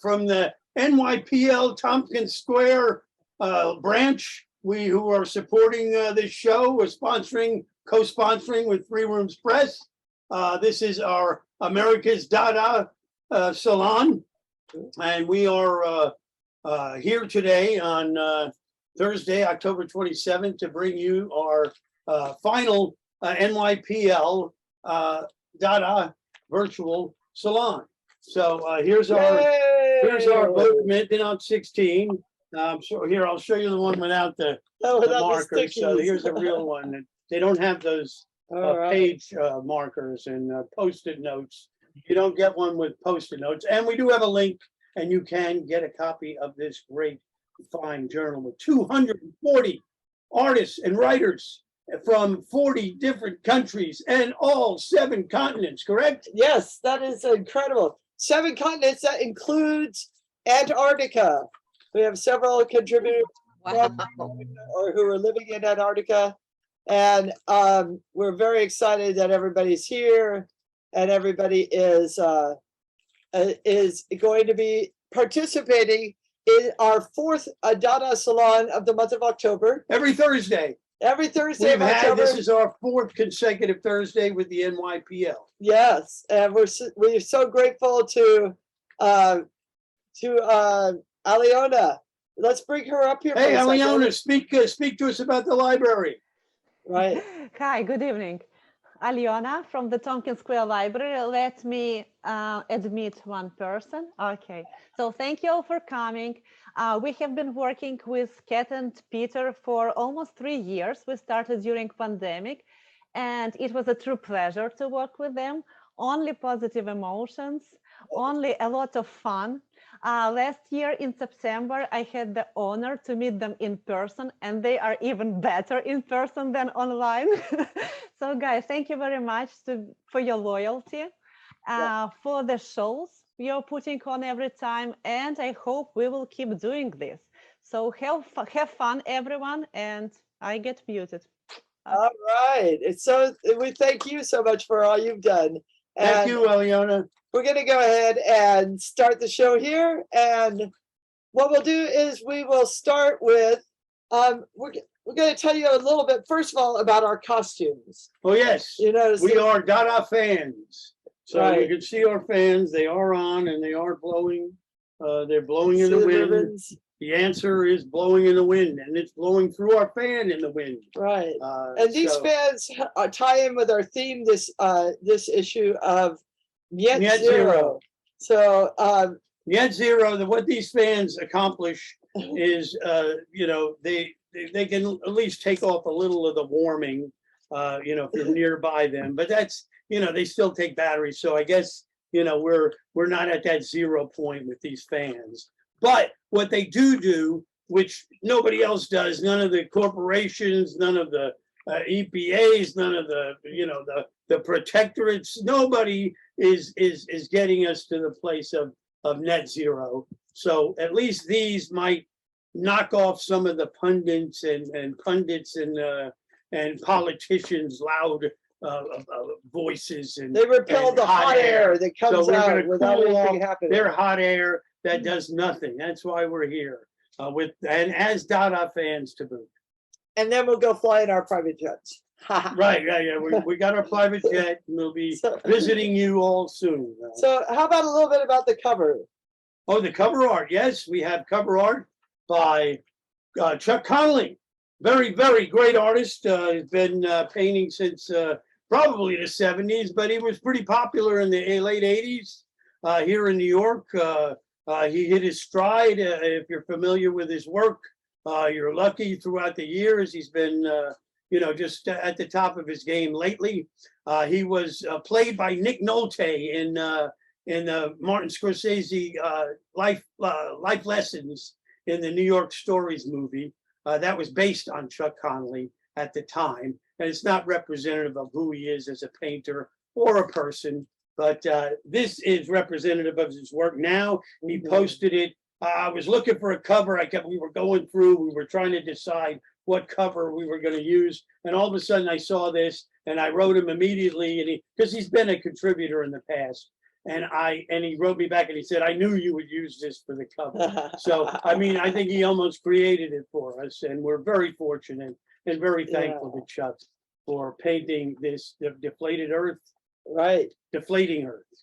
from the NYPL Tompkins Square branch. We who are supporting this show, we're sponsoring, co-sponsoring with Three Rooms Press. This is our America's Dada Salon, and we are here today on Thursday, October 27th, to bring you our final NYPL Dada virtual salon. So here's our book, minted on 16. So here, I'll show you the one without the markers. So here's a real one. They don't have those page markers and post-it notes. You don't get one with post-it notes. And we do have a link, and you can get a copy of this great, fine journal with 240 artists and writers from 40 different countries and all 7 continents, correct? Yes, that is incredible. 7 continents, that includes Antarctica. We have several contributors from or who are living in Antarctica. And we're very excited that everybody's here and everybody is going to be participating in our 4th Dada Salon of the month of October. Every Thursday. Every Thursday of October. This is our 4th consecutive Thursday with the NYPL. Yes, and we're so grateful to Aliona. Let's bring her up here. Hey, Aliona, speak to us about the library. Right. Hi, good evening. Aliona from the Tompkins Square Library. Let me admit one person. Okay, so thank you all for coming. We have been working with Kat and Peter for almost 3 years. We started during pandemic, and it was a true pleasure to work with them. Only positive emotions, only a lot of fun. Last year in September, I had the honor to meet them in person, and they are even better in person than online. So guys, thank you very much for your loyalty, for the shows you're putting on every time, and I hope we will keep doing this. So have fun, everyone, and I get muted. All right. So we thank you so much for all you've done. Thank you, Aliona. We're going to go ahead and start the show here. And what we'll do is we will start with, we're going to tell you a little bit, first of all, about our costumes. Oh, yes. You know, we are Dada fans. So right. You can see our fans. They are on and they are blowing. They're blowing in the wind. Ribbons. The answer is blowing in the wind, and it's blowing through our fan in the wind. Right. And these fans tie in with our theme this issue of Net Zero. So Net Zero, what these fans accomplish is, you know, they can at least take off a little of the warming, you know, if you're nearby them. But that's, you know, they still take batteries. So I guess, you know, we're not at that 0 point with these fans. But what they do, which nobody else does, none of the corporations, none of the EPAs, none of the, you know, the protectorates, nobody is getting us to the place of net zero. So at least these might knock off some of the pundits and politicians' loud voices, and they repel the hot air that comes out without anything happening. They're hot air that does nothing. That's why we're here and as Dada fans to boot. And then we'll go fly in our private jets. Right, yeah. We got our private jet, and we'll be visiting you all soon. So how about a little bit about the cover? Oh, the cover art. Yes, we have cover art by Chuck Connolly. Very, very great artist. He's been painting since probably the 70s, but he was pretty popular in the late 80s here in New York. He hit his stride. If you're familiar with his work, you're lucky. Throughout the years, he's been, you know, just at the top of his game lately. He was played by Nick Nolte in the Martin Scorsese life lessons in the New York Stories movie. That was based on Chuck Connolly at the time, and it's not representative of who he is as a painter or a person. But this is representative of his work now. He posted it. I was looking for a cover. We were going through, we were trying to decide what cover we were going to use. And all of a sudden I saw this, and I wrote him immediately, and because he's been a contributor in the past. and he wrote me back and he said, I knew you would use this for the cover. So, I mean, I think he almost created it for us, and we're very fortunate and very thankful to Chuck for painting this deflating Earth,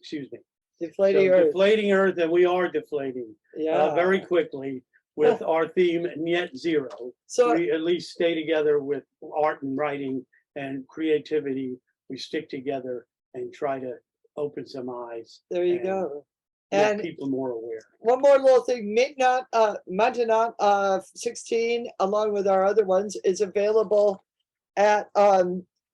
excuse me. Deflating Earth. Deflating Earth, and we are deflating very quickly with our theme, Net Zero. So we at least stay together with art and writing and creativity. We stick together and try to open some eyes. There you go. Make And people more aware. one more little thing, Maintenance 16, along with our other ones, is available at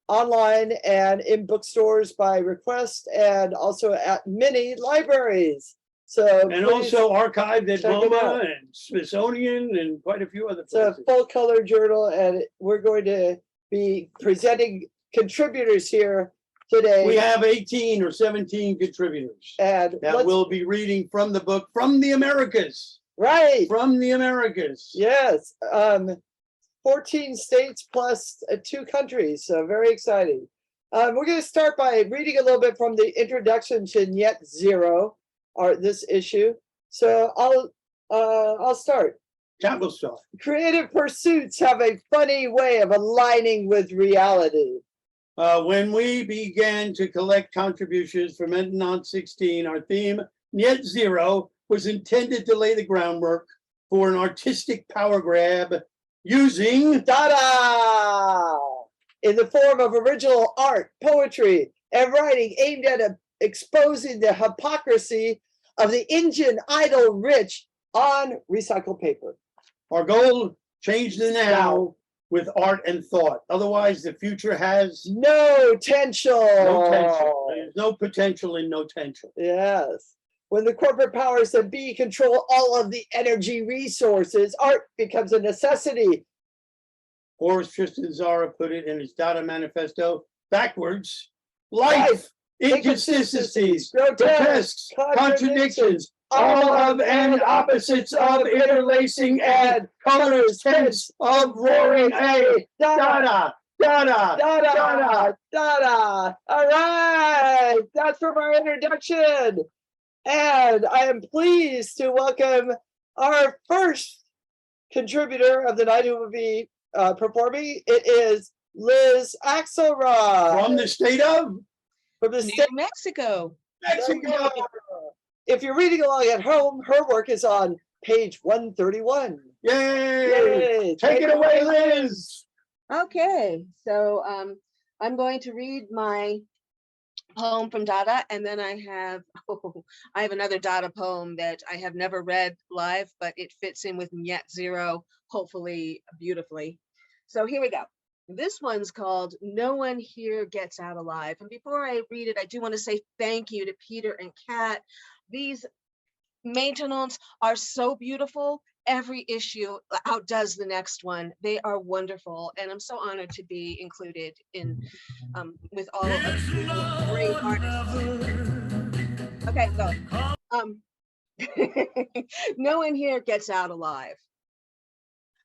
online and in bookstores by request, and also at many libraries. So and also archived at check it MoMA out. and Smithsonian and quite a few other It's a places. full color journal, and we're going to be presenting contributors here today. We have 18 or 17 contributors and that will be reading from the book From the Americas. right. From the Americas. Yes. 14 states plus 2 countries. So very exciting. We're going to start by reading a little bit from the introduction to Net Zero, or this issue. So I'll start. Capital Star. Creative pursuits have a funny way of aligning with reality. When we began to collect contributions for Maintenance 16, our theme, Net Zero, was intended to lay the groundwork for an artistic power grab using Dada! In the form of original art, poetry, and writing aimed at exposing the hypocrisy of the Indian idol rich on recycled paper. Our goal, change the now with art and thought. Otherwise, the future has no potential. No potential. There's no potential and no potential. Yes. When the corporate powers that be control all of the energy resources, art becomes a necessity. Or Tristan Zara put it in his Dada manifesto, backwards, life, inconsistencies, grotesques, contradictions, all of and opposites of interlacing and colors, tense of roaring a Dada, Dada, Dada, Dada. All right, that's from our introduction. And I am pleased to welcome our first contributor of the night who will be performing. It is Liz Axelrod. From the state of? From the state New Mexico. Mexico. If you're reading along at home, her work is on page 131. Yay! Yay. Take it away, Liz. Okay, so I'm going to read my poem from Dada, and then I have another Dada poem that I have never read live, but it fits in with Net Zero, hopefully beautifully. So here we go. This one's called No One Here Gets Out Alive. And before I read it, I do want to say thank you to Peter and Kat. These maintenance are so beautiful. Every issue outdoes the next one. They are wonderful, and I'm so honored to be included in with all of these great artists. Okay, so no one here gets out alive.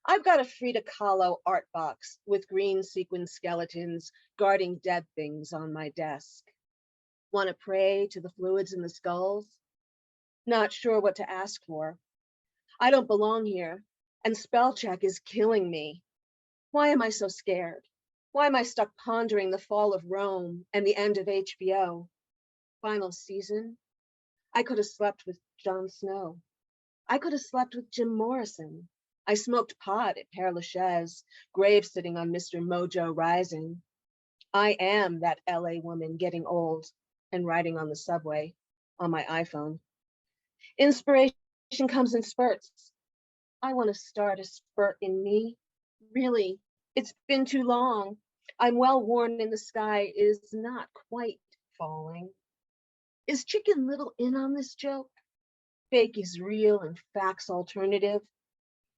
I've got a Frida Kahlo art box with green sequin skeletons guarding dead things on my desk. Want to pray to the fluids in the skulls? Not sure what to ask for. I don't belong here, and spell check is killing me. Why am I so scared? Why am I stuck pondering the fall of Rome and the end of HBO? Final season? I could have slept with Jon Snow. I could have slept with Jim Morrison. I smoked pot at Père Lachaise, grave sitting on Mr. Mojo Rising. I am that LA woman getting old and riding on the subway on my iPhone. Inspiration comes in spurts. I want to start a spurt in me. Really, it's been too long. I'm well worn and the sky is not quite falling. Is Chicken Little in on this joke? Fake is real and facts alternative.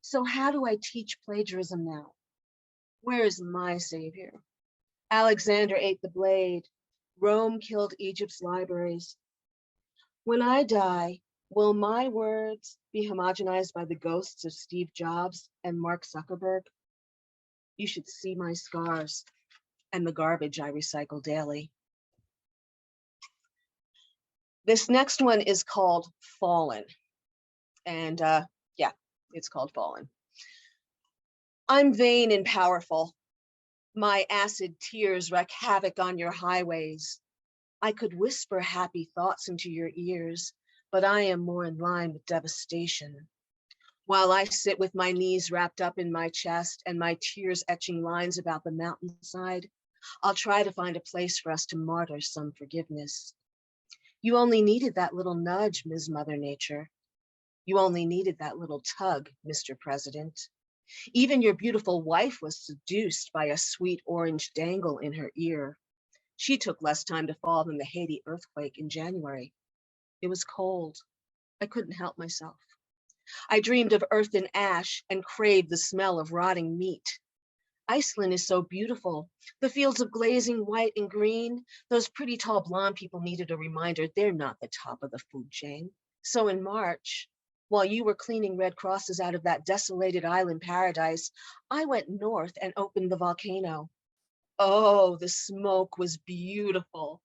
So how do I teach plagiarism now? Where is my savior? Alexander ate the blade. Rome killed Egypt's libraries. When I die, will my words be homogenized by the ghosts of Steve Jobs and Mark Zuckerberg? You should see my scars and the garbage I recycle daily. This next one is called Fallen. And yeah, it's called Fallen. I'm vain and powerful. My acid tears wreak havoc on your highways. I could whisper happy thoughts into your ears, but I am more in line with devastation. While I sit with my knees wrapped up in my chest and my tears etching lines about the mountainside, I'll try to find a place for us to martyr some forgiveness. You only needed that little nudge, Ms. Mother Nature. You only needed that little tug, Mr. President. Even your beautiful wife was seduced by a sweet orange dangle in her ear. She took less time to fall than the Haiti earthquake in January. It was cold. I couldn't help myself. I dreamed of earth and ash and craved the smell of rotting meat. Iceland is so beautiful. The fields of glazing white and green. Those pretty tall blonde people needed a reminder they're not the top of the food chain. So in March, while you were cleaning red crosses out of that desolated island paradise, I went north and opened the volcano. Oh, the smoke was beautiful.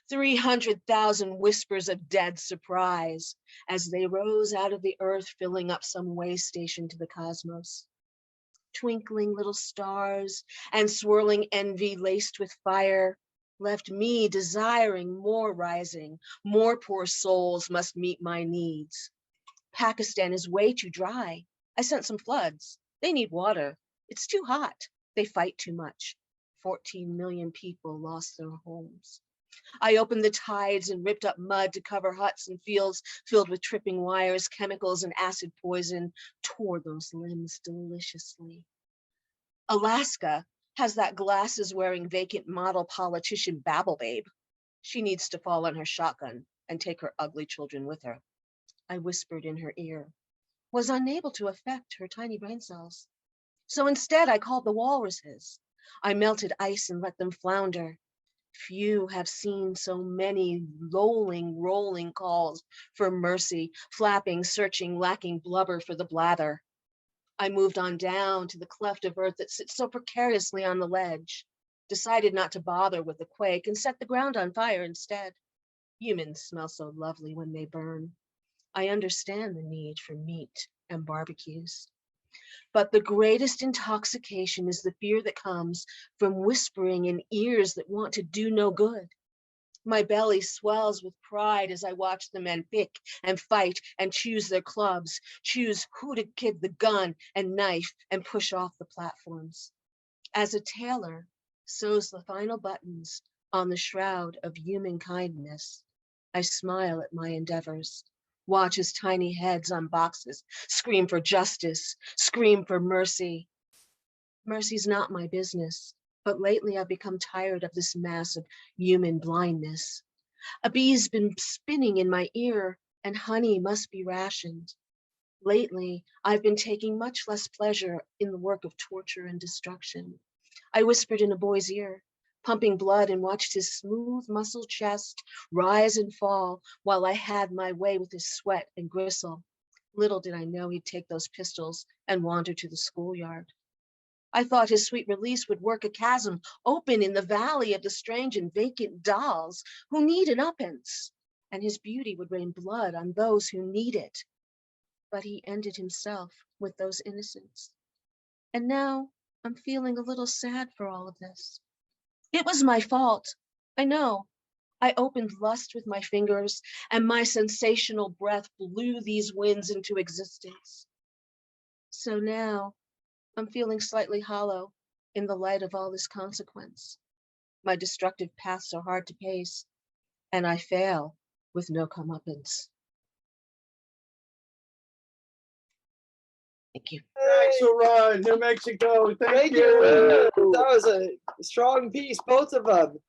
300,000 whispers of dead surprise as they rose out of the earth, filling up some way station to the cosmos. Twinkling little stars and swirling envy laced with fire left me desiring more rising. More poor souls must meet my needs. Pakistan is way too dry. I sent some floods. They need water. It's too hot. They fight too much. 14 million people lost their homes. I opened the tides and ripped up mud to cover huts and fields filled with tripping wires, chemicals, and acid poison, tore those limbs deliciously. Alaska has that glasses-wearing vacant model politician babble babe. She needs to fall on her shotgun and take her ugly children with her. I whispered in her ear, was unable to affect her tiny brain cells. So instead, I called the walruses. I melted ice and let them flounder. Few have seen so many rolling calls for mercy, flapping, searching, lacking blubber for the blather. I moved on down to the cleft of earth that sits so precariously on the ledge, decided not to bother with the quake and set the ground on fire instead. Humans smell so lovely when they burn. I understand the need for meat and barbecues. But the greatest intoxication is the fear that comes from whispering in ears that want to do no good. My belly swells with pride as I watch the men pick and fight and choose their clubs, choose who to give the gun and knife and push off the platforms. As a tailor sews the final buttons on the shroud of human kindness, I smile at my endeavors. Watch as tiny heads on boxes scream for justice, scream for mercy. Mercy's not my business, but lately I've become tired of this mass of human blindness. A bee's been spinning in my ear and honey must be rationed. Lately, I've been taking much less pleasure in the work of torture and destruction. I whispered in a boy's ear, pumping blood, and watched his smooth muscled chest rise and fall while I had my way with his sweat and gristle. Little did I know he'd take those pistols and wander to the schoolyard. I thought his sweet release would work a chasm open in the valley of the strange and vacant dolls who need an uppance, and his beauty would rain blood on those who need it. But he ended himself with those innocents. And now I'm feeling a little sad for all of this. It was my fault. I know. I opened lust with my fingers, and my sensational breath blew these winds into existence. So now I'm feeling slightly hollow in the light of all this consequence. My destructive paths are hard to pace, and I fail with no comeuppance. Thank you. Excellent, New Mexico. Thank you. you. That was a strong piece, both of them.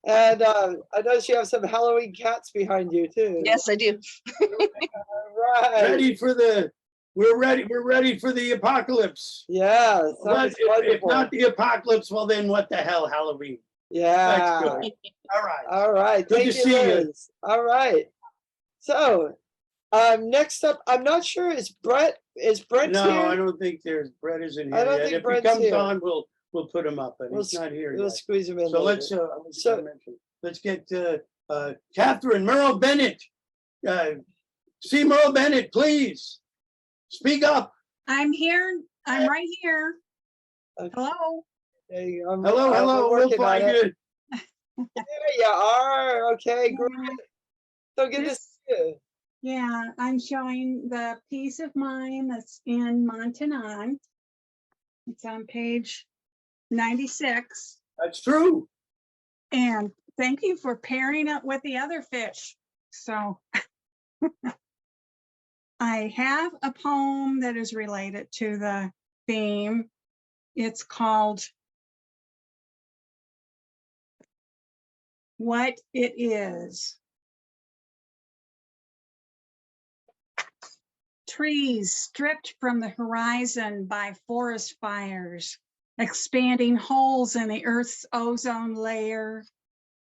And I noticed you have some Halloween cats behind you too. Yes, I do. All right. Ready for the, we're ready for the apocalypse. Yeah. But if not the apocalypse, well then what the hell, Halloween? Yeah. That's good. All right. All right. Good Thank to you, see you. Liz. All right. So next up, I'm not sure, is Brett here? No, I don't think Brett isn't here I don't yet. think If Brett's he comes here. on, we'll put him up, but We'll he's not here We'll yet. squeeze him in So later. let's get Catherine Merle Bennett. Seymour Bennett, please speak up. I'm here. I'm right here. Okay. Hello. Hey, Hello, we're hello, we'll working on find it. you. There you are. Okay, great. So good to This- see you. Yeah, I'm showing the peace of mind that's in Montanon. It's on page 96. That's true. And thank you for pairing up with the other fish. So I have a poem that is related to the theme. It's called What It Is. Trees stripped from the horizon by forest fires, expanding holes in the Earth's ozone layer.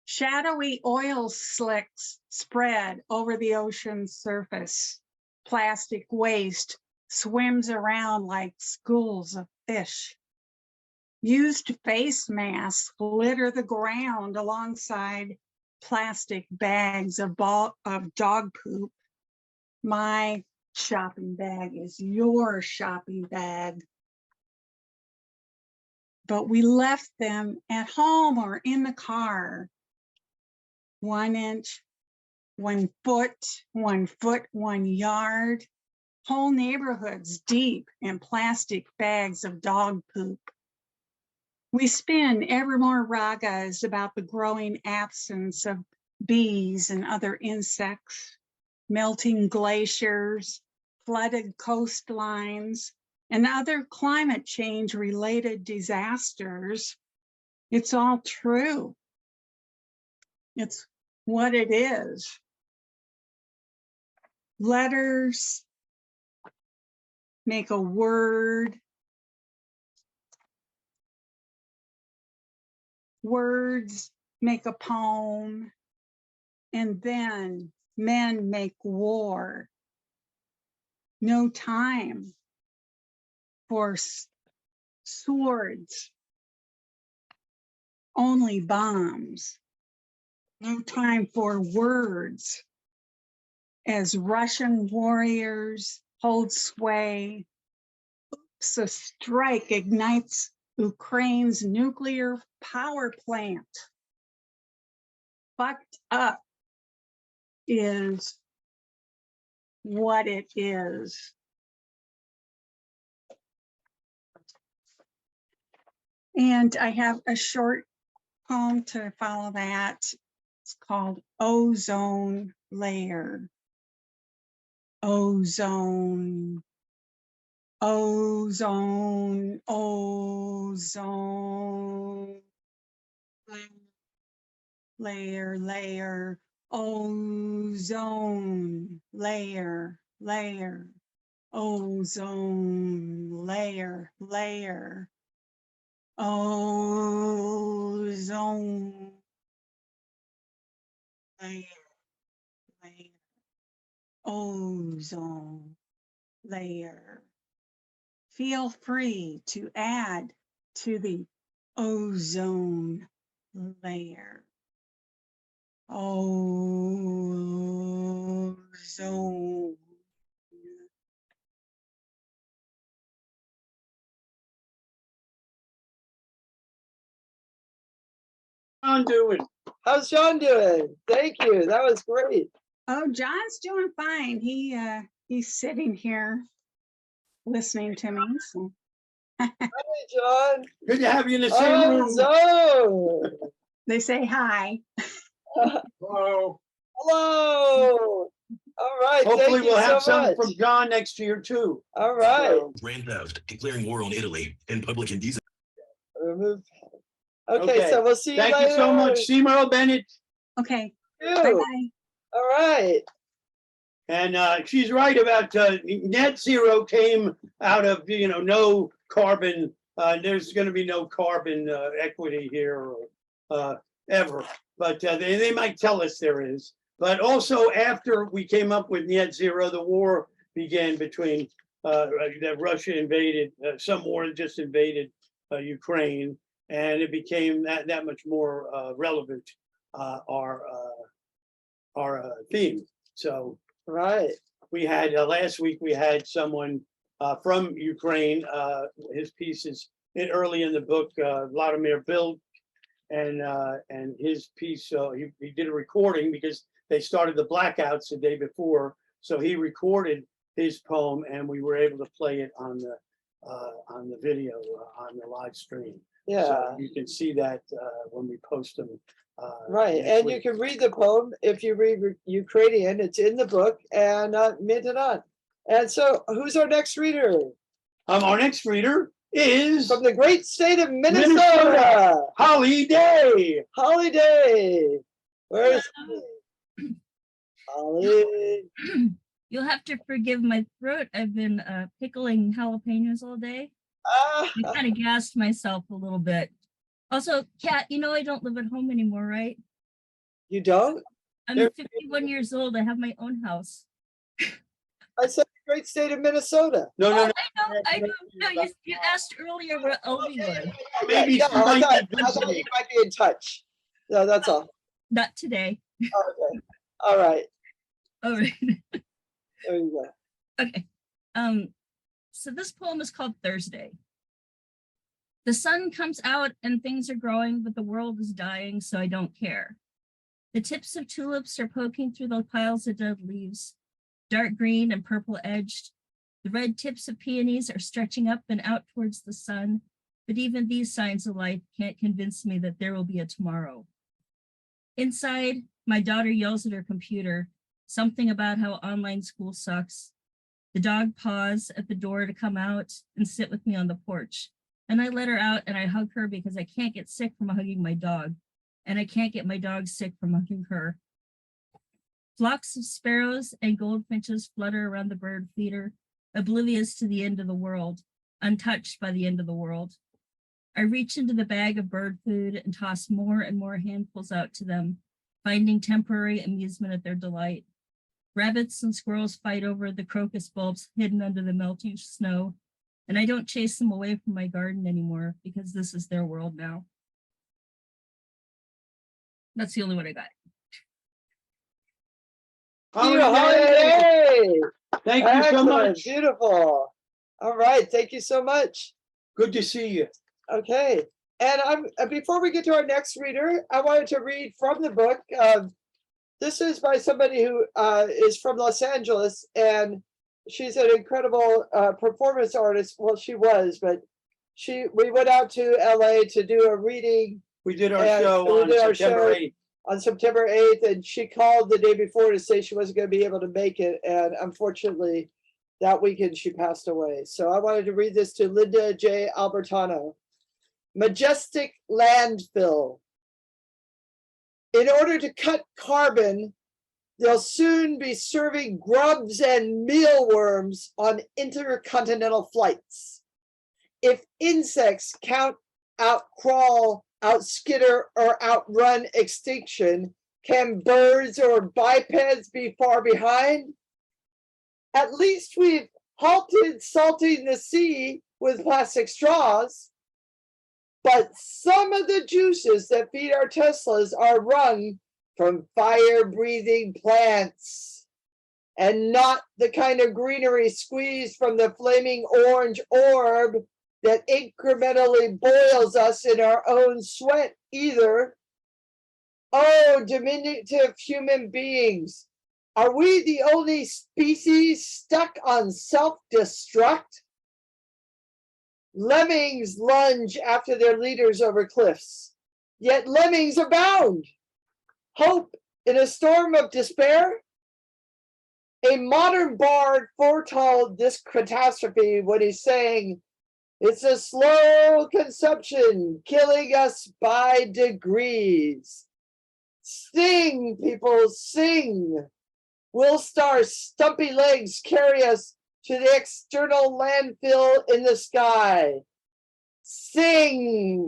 Shadowy oil slicks spread over the ocean's surface. Plastic waste swims around like schools of fish. Used face masks litter the ground alongside plastic bags of dog poop. My shopping bag is your shopping bag. But we left them at home or in the car. 1 inch, 1 foot, 1 foot, 1 yard. Whole neighborhoods deep in plastic bags of dog poop. We spin ever more ragas about the growing absence of bees and other insects, melting glaciers, flooded coastlines, and other climate change related disasters. It's all true. It's what it is. Letters make a word. Words make a poem. And then men make war. No time for swords, only bombs. No time for words as Russian warriors hold sway. Oops, a strike ignites Ukraine's nuclear power plant. Fucked up is what it is. And I have a short poem to follow that. It's called Ozone Layer. Ozone, ozone, ozone. Layer, layer, ozone, layer, layer, ozone, layer, layer, ozone, layer, layer, ozone, layer. Feel free to add to the ozone layer. Ozone. John doing? How's John doing? Thank you. That was great. Oh, John's doing fine. He's sitting here listening to me. So. Hi, John. Good to have you in the same room. Ozone. They say hi. Hello. Hello. All right. Hopefully Thank you we'll have so some much. from John next year too. All right. So, Grand theft, declaring war on Italy, and public indecent. Remove. Okay, Okay. so we'll see you Thank later. you so much, Seymour Bennett. Okay. Thank you. Bye-bye. All right. And she's right about net zero came out of, no carbon. There's going to be no carbon equity here ever. But they might tell us there is. But also after we came up with net zero, the war began between that Russia invaded, some war just invaded Ukraine. And it became that much more relevant, our theme. So Right. We had, last week, we had someone from Ukraine. His piece is early in the book, Vladimir Bill, and his piece, he did a recording because they started the blackouts the day before. So he recorded his poem and we were able to play it on the video, on the live stream. Yeah. So you can see that when we post them. Right. next And you week. can read the poem if you read Ukrainian. It's in the book and minted on. And so who's our next reader? Our next reader is From the great state of Minnesota. Minnesota. Holly Day. Holly Day. Where's Holly? You'll have to forgive my throat. I've been pickling jalapenos all day. Ah, I kind of gassed myself a little bit. Also, Kat, you know I don't live at home anymore, right? you don't? I'm There- 51 years old. I have my own house. I said the great state of Minnesota. No, no, no. I know. No, you asked earlier where Obi was. Maybe Yeah, she I might thought be you visiting. might be in touch. No, that's all. Not today. Okay. All right. All right. There you go. Okay. So this poem is called Thursday. The sun comes out and things are growing, but the world is dying, so I don't care. The tips of tulips are poking through the piles of dead leaves, dark green and purple edged. The red tips of peonies are stretching up and out towards the sun, but even these signs of life can't convince me that there will be a tomorrow. Inside, my daughter yells at her computer, something about how online school sucks. The dog paws at the door to come out and sit with me on the porch. And I let her out and I hug her because I can't get sick from hugging my dog. And I can't get my dog sick from hugging her. Flocks of sparrows and goldfinches flutter around the bird feeder, oblivious to the end of the world, untouched by the end of the world. I reach into the bag of bird food and toss more and more handfuls out to them, finding temporary amusement at their delight. Rabbits and squirrels fight over the crocus bulbs hidden under the melting snow, and I don't chase them away from my garden anymore because this is their world now. That's the only one I got. Holly Hey, Thank you so excellent, much. beautiful. All right, thank you so much. Good to see you. Okay, and before we get to our next reader, I wanted to read from the book. This is by somebody who is from Los Angeles, and she's an incredible performance artist. Well, she was, but we went out to LA to do a reading We did our And show we on did our September show. 8th. on September 8th, and she called the day before to say she wasn't going to be able to make it. And unfortunately, that weekend she passed away. So I wanted to read this to Linda J. Albertano. Majestic landfill. In order to cut carbon, they'll soon be serving grubs and mealworms on intercontinental flights. If insects count outcrawl, outskitter, or outrun extinction, can birds or bipeds be far behind? At least we've halted salting the sea with plastic straws. But some of the juices that feed our Teslas are wrung from fire-breathing plants, and not the kind of greenery squeezed from the flaming orange orb that incrementally boils us in our own sweat either. Oh, diminutive human beings, are we the only species stuck on self-destruct? Lemmings lunge after their leaders over cliffs, yet lemmings abound. Hope in a storm of despair? A modern bard foretold this catastrophe when he sang, "It's a slow consumption, killing us by degrees." Sing, people, sing. Whilst our stumpy legs carry us to the external landfill in the sky. Sing.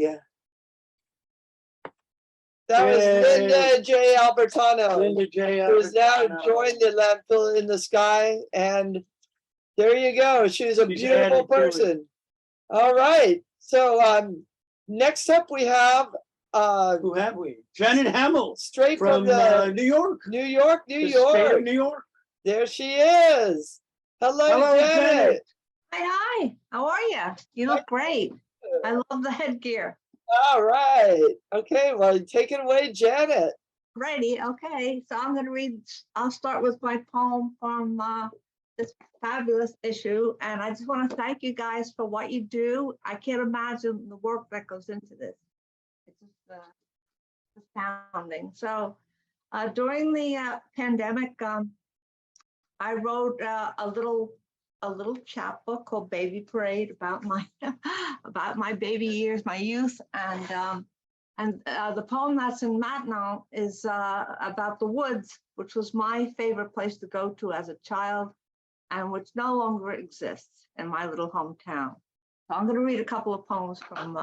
That was Yay. Linda J. Albertano, Linda J. who has now Albertano. joined the landfill in the sky. And there you go. She's a She's beautiful added to it. person. All right. So next up we have Who have we? Janet Hamill straight from from the New York. New York, The state of New York. There she is. Hello, Hello, Janet. Janet. Hi, how are you? You look great. I love the headgear. All right. Okay, well, take it away, Janet. Ready? Okay, so I'm going to read. I'll start with my poem from this fabulous issue. And I just want to thank you guys for what you do. I can't imagine the work that goes into this. It's just astounding. So during the pandemic, I wrote a little chapbook called Baby Parade about my about my baby years, my youth, and the poem that's in Maintenant is about the woods, which was my favorite place to go to as a child, and which no longer exists in my little hometown. So I'm going to read a couple of poems from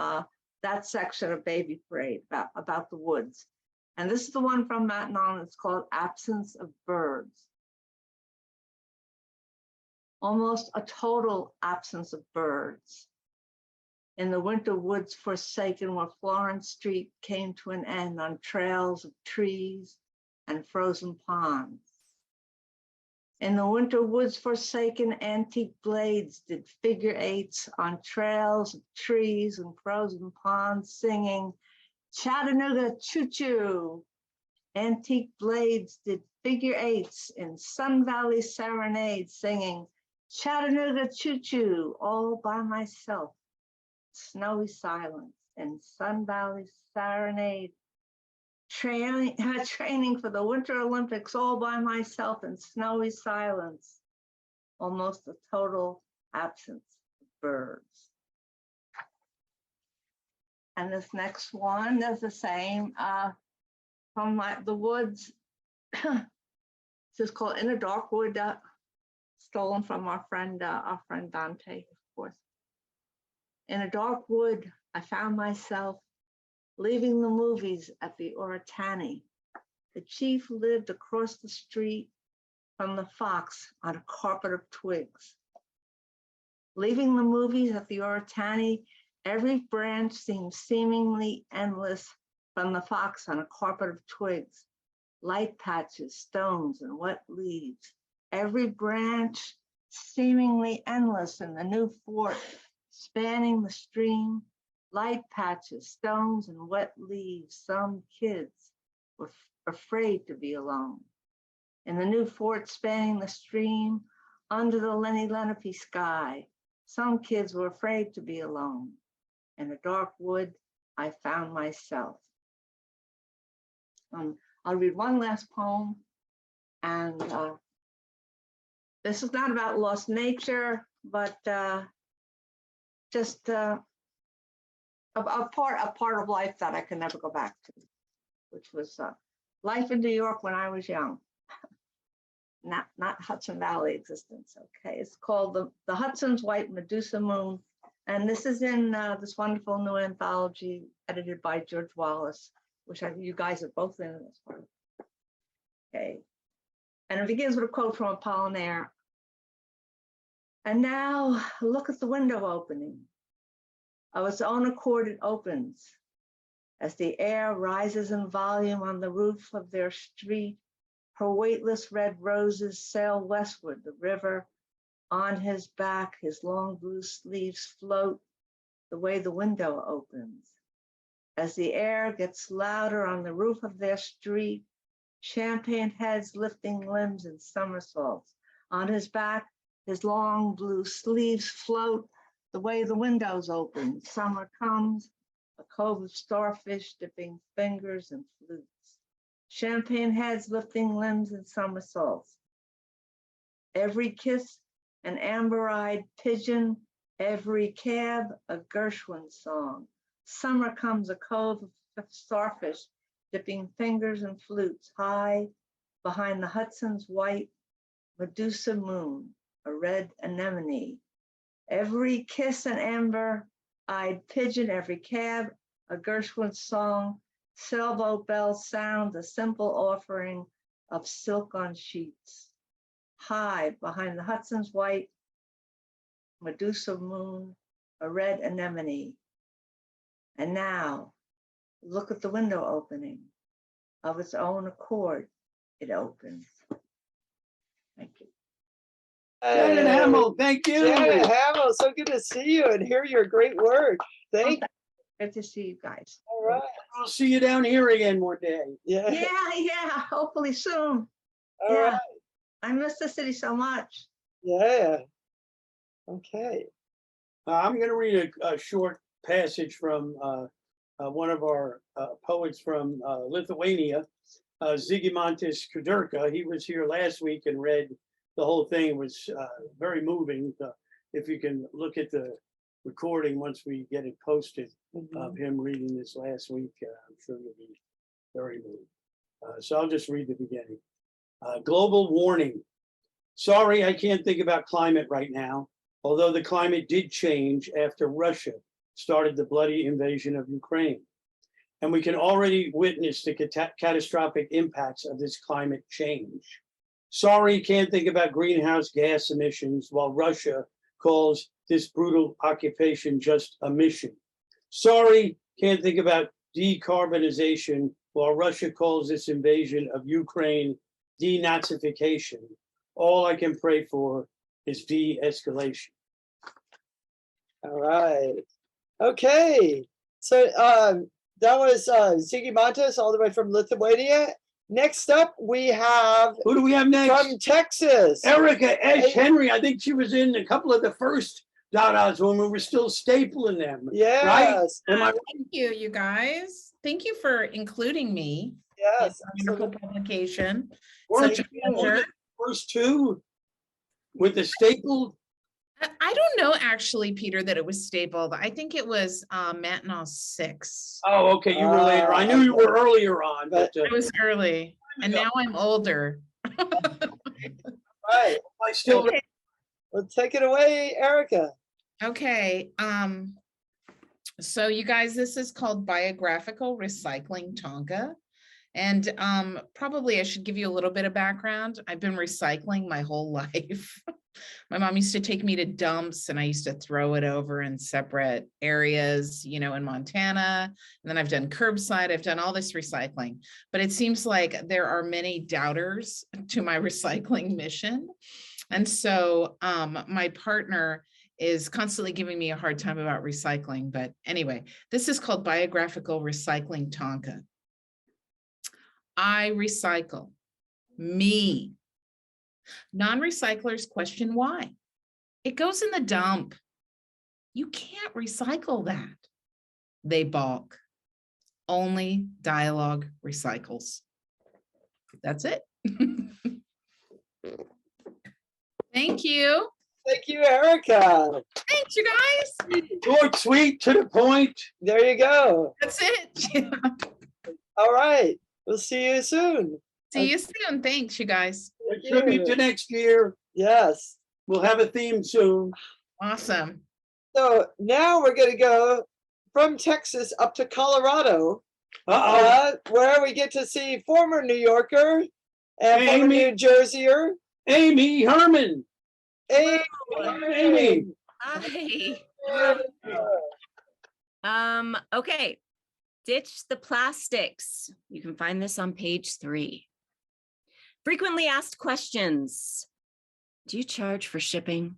that section of Baby Parade about the woods, and this is the one from Maintenant. It's called Absence of Birds. Almost a total absence of birds. In the winter woods forsaken where Florence Street came to an end on trails of trees and frozen ponds. In the winter woods forsaken, antique blades did figure eights on trails of trees and frozen ponds singing Chattanooga choo-choo. Antique blades did figure eights in Sun Valley serenade singing Chattanooga choo-choo all by myself. Snowy silence in Sun Valley serenade. Training for the Winter Olympics all by myself in snowy silence. Almost a total absence of birds. And this next one is the same from the woods. This is called In a Dark Wood. Stolen from our friend Dante, of course. In a dark wood, I found myself leaving the movies at the Oratani. The chief lived across the street from the Fox on a carpet of twigs. Leaving the movies at the Oratani, every branch seemed seemingly endless from the Fox on a carpet of twigs, light patches, stones, and wet leaves. Every branch seemingly endless in the new fort, spanning the stream, light patches, stones, and wet leaves. Some kids were afraid to be alone. In the new fort spanning the stream, under the Lenny Lenape sky, some kids were afraid to be alone. In a dark wood, I found myself. I'll read one last poem, and this is not about lost nature, but just a part of life that I can never go back to, which was life in New York when I was young. Not Hudson Valley existence. Okay, it's called the Hudson's White Medusa Moon, and this is in this wonderful new anthology edited by George Wallace, which you guys are both in this one. Okay, and it begins with a quote from Apollinaire. And now look at the window opening. Of its own accord, it opens. As the air rises in volume on the roof of their street, her weightless red roses sail westward, the river. On his back, his long blue sleeves float the way the window opens. As the air gets louder on the roof of their street, champagne heads lifting limbs in somersaults. On his back, his long blue sleeves float the way the windows open. Summer comes, a cove of starfish dipping fingers and flutes. Champagne heads lifting limbs in somersaults. Every kiss, an amber-eyed pigeon. Every cab, a Gershwin song. Summer comes, a cove of starfish dipping fingers and flutes. High behind the Hudson's white Medusa moon, a red anemone. Every kiss an amber-eyed pigeon, every cab a Gershwin song, sailboat bells sound a simple offering of silk on sheets. High behind the Hudson's white Medusa moon, a red anemone. And now, look at the window opening. Of its own accord, it opens. Thank you. Janet Hamill, thank you. Janet Hamill, so good to see you and hear your great work. Thank you. Good to see you guys. All right. I'll see you down here again one day. Yeah. Yeah, hopefully soon. All Yeah. right. I miss the city so much. Yeah. Okay. I'm going to read a short passage from one of our poets from Lithuania, Zygimantas Kudirka. He was here last week and read the whole thing. It was very moving. If you can look at the recording once we get it posted of him reading this last week, I'm sure you'll be very moved. So I'll just read the beginning. Global warning. Sorry, I can't think about climate right now, although the climate did change after Russia started the bloody invasion of Ukraine. And we can already witness the catastrophic impacts of this climate change. Sorry, can't think about greenhouse gas emissions while Russia calls this brutal occupation just a mission. Sorry, can't think about decarbonization while Russia calls this invasion of Ukraine denazification. All I can pray for is de-escalation. All right. Okay. So that was Zygimantas all the way from Lithuania. Next up, we have Who do we have next? from Texas. Erica Esch Henry. I think she was in a couple of the first Dadas when we were still stapling them. Yes. Am I right? Thank you, you guys. Thank you for including me. Yes. It's a wonderful publication. Weren't Such a you one of pleasure. the first two with the stapled? I don't know actually, Peter, that it was stapled. I think it was Matinal 6. Oh, okay, you were later. I knew you were earlier on, but I was early and now I'm older. Right. I still. Okay. Well, take it away, Erica. Okay. So you guys, this is called Biographical Recycling Tonka. And probably I should give you a little bit of background. I've been recycling my whole life. My mom used to take me to dumps and I used to throw it over in separate areas, you know, in Montana. And then I've done curbside, I've done all this recycling, but it seems like there are many doubters to my recycling mission. And so my partner is constantly giving me a hard time about recycling. But anyway, this is called Biographical Recycling Tonka. I recycle me. Non-recyclers question why. It goes in the dump. You can't recycle that. They balk. Only Dialogue recycles. That's it. Thank you. Thank you, Erica. Thanks, you guys. Short, sweet, to the point. There you go. That's it. All right. We'll see you soon. See you soon. Thanks, you guys. Tribute to next year. Yes. We'll have a theme soon. Awesome. So now we're going to go from Texas up to Colorado, Uh-oh. where we get to see former New Yorker and Hey, former Amy. New Jerseyer, Amy Herman. Amy. Hi. Okay. Ditch the plastics. You can find this on page 3. Frequently asked questions. Do you charge for shipping?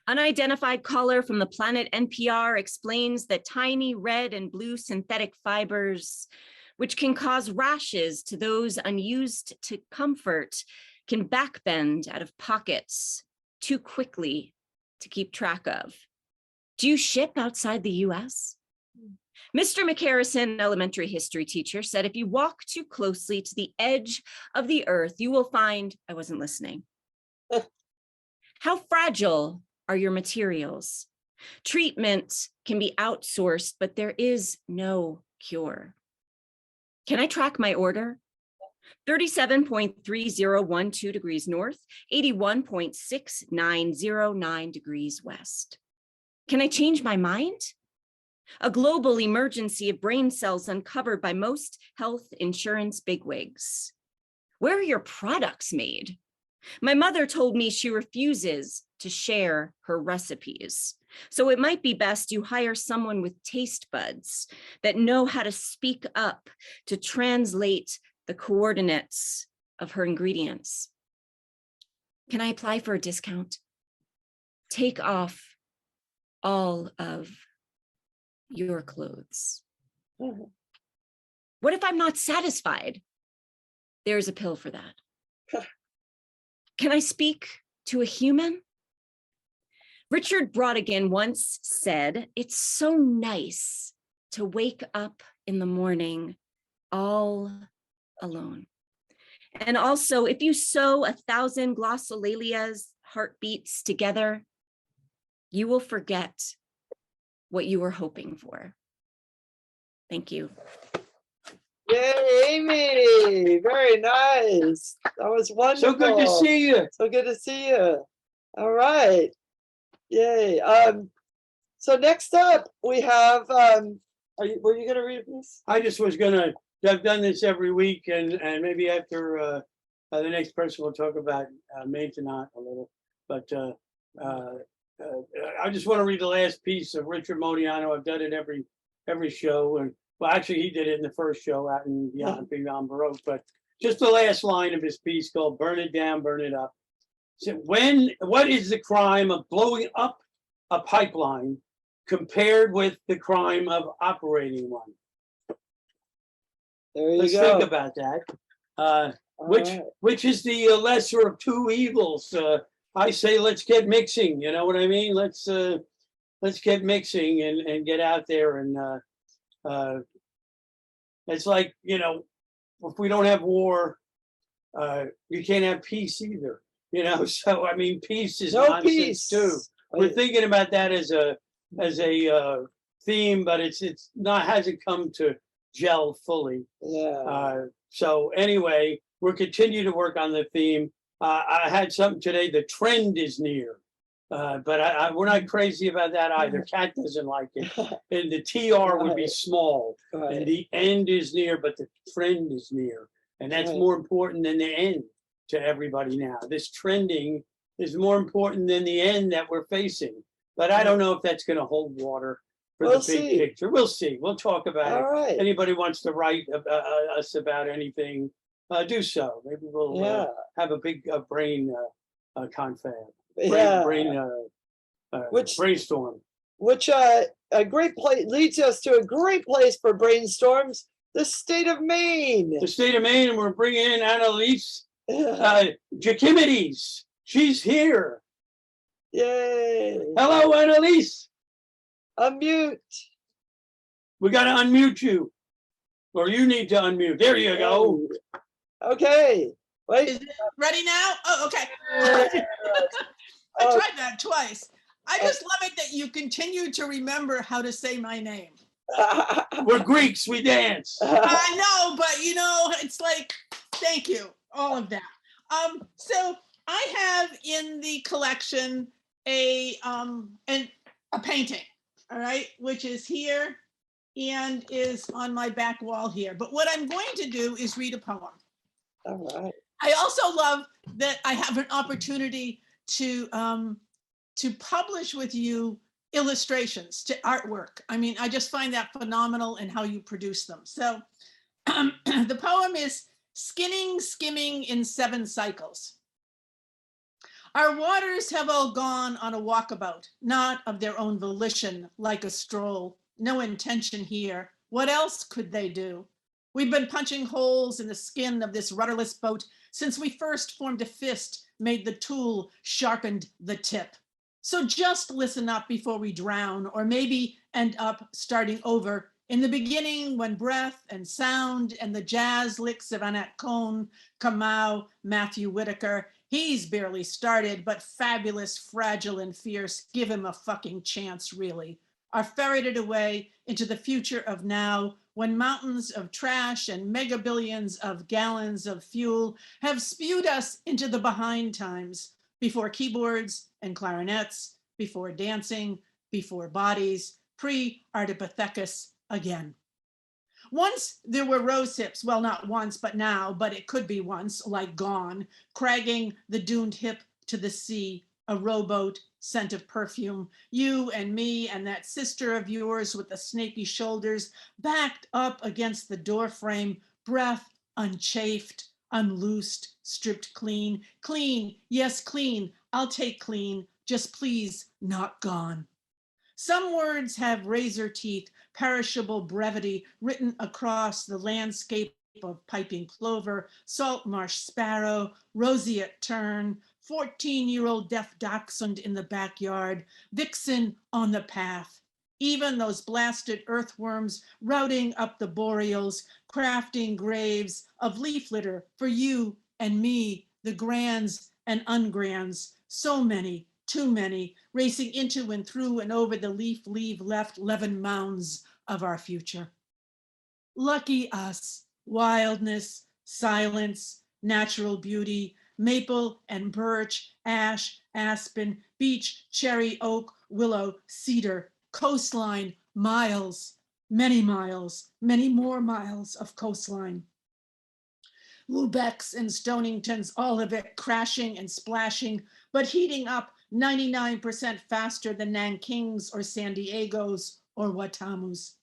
Unidentified caller from the planet NPR explains that tiny red and blue synthetic fibers, which can cause rashes to those unused to comfort, can backbend out of pockets too quickly to keep track of. Do you ship outside the US? Mr. McCarrison, elementary history teacher, said if you walk too closely to the edge of the earth, you will find, I wasn't listening. How fragile are your materials? Treatment can be outsourced, but there is no cure. Can I track my order? 37.3012 degrees north, 81.6909 degrees west. Can I change my mind? A global emergency of brain cells uncovered by most health insurance bigwigs. Where are your products made? My mother told me she refuses to share her recipes. So it might be best you hire someone with taste buds that know how to speak up to translate the coordinates of her ingredients. Can I apply for a discount? Take off all of your clothes. Mhm. What if I'm not satisfied? There's a pill for that. Can I speak to a human? Richard Brodigan once said, it's so nice to wake up in the morning all alone. And also, if you sew 1,000 glossolalia's heartbeats together, you will forget what you were hoping for. Thank you. Yay, Amy, very nice. That was wonderful. So good to see you. So good to see you. All right. Yay. So next up we have, were you gonna read this? I just was gonna, I've done this every week and maybe after the next person will talk about maintenance a little. But I just want to read the last piece of Richard Modiano. I've done it every show. And well, actually he did it in the first show out in Beyond Baroque. But just the last line of his piece called Burn It Down, Burn It Up. So what is the crime of blowing up a pipeline compared with the crime of operating one? There you Let's go. think about that. All right. Which is the lesser of two evils? I say let's get mixing. You know what I mean? Let's get mixing and get out there and it's like, you know, if we don't have war, you can't have peace either. You know, so I mean, peace is No nonsense peace. too. We're thinking about that as a theme, but it's not hasn't come to gel fully. Yeah. So anyway, we'll continue to work on the theme. I had something today. The trend is near, but we're not crazy about that either. Cat doesn't like it, and the TR would be Right. small, Right. and the end is near, but the trend is near, and that's Right. more important than the end to everybody now. This trending is more important than the end that we're facing. But I don't know if that's going to hold water for We'll the big see. picture. We'll see. We'll talk about All it. right. Anybody wants to write us about anything, do so. Maybe we'll Yeah. have a big brain confab, Yeah. brainstorm. Which a great place leads us to a great place for brainstorms, the state of Maine. The state of Maine, and we're bringing in Annalise Giacomides. She's here. Yay. Hello, Annalise. Unmute. We got to unmute you, or you need to unmute. There you go. Okay. Wait. Is it ready now? Oh, okay. Yeah. I tried that twice. I just love it that you continue to remember how to say my name. We're Greeks, we dance. I know, but you know, it's like, thank you, all of that. So I have in the collection a painting, all right, which is here and is on my back wall here. But what I'm going to do is read a poem. All right. I also love that I have an opportunity to publish with you illustrations to artwork. I mean, I just find that phenomenal in how you produce them. So the poem is Skimming in 7 Cycles. Our waters have all gone on a walkabout, not of their own volition, like a stroll. No intention here. What else could they do? We've been punching holes in the skin of this rudderless boat since we first formed a fist, made the tool, sharpened the tip. So just listen up before we drown, or maybe end up starting over in the beginning when breath and sound and the jazz licks of Annette Cohn, Kamau, Matthew Whitaker, he's barely started, but fabulous, fragile, and fierce. Give him a fucking chance, really. Are ferreted away into the future of now, when mountains of trash and mega billions of gallons of fuel have spewed us into the behind times, before keyboards and clarinets, before dancing, before bodies, pre-Ardipithecus again. Once there were rose hips, well, not once, but now, but it could be once, like gone, cragging the doomed hip to the sea, a rowboat, scent of perfume, you and me and that sister of yours with the snaky shoulders, backed up against the door frame, breath unchafed, unloosed, stripped clean, clean, yes, clean, I'll take clean, just please not gone. Some words have razor teeth, perishable brevity written across the landscape of piping plover, salt marsh sparrow, roseate tern, 14-year-old deaf dachshund in the backyard, vixen on the path. Even those blasted earthworms routing up the boreals, crafting graves of leaf litter for you and me, the grands and ungrands, so many, too many, racing into and through and over the leaf left leaven mounds of our future. Lucky us, wildness, silence, natural beauty, maple and birch, ash, aspen, beech, cherry, oak, willow, cedar, coastline, miles, many more miles of coastline. Lubecks and Stoningtons, all of it crashing and splashing, but heating up 99% faster than Nanking's or San Diego's or Watamu's.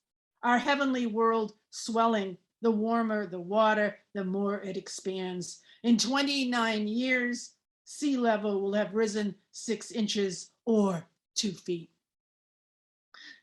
Our heavenly world swelling, the warmer the water, the more it expands. In 29 years, sea level will have risen 6 inches or 2 feet.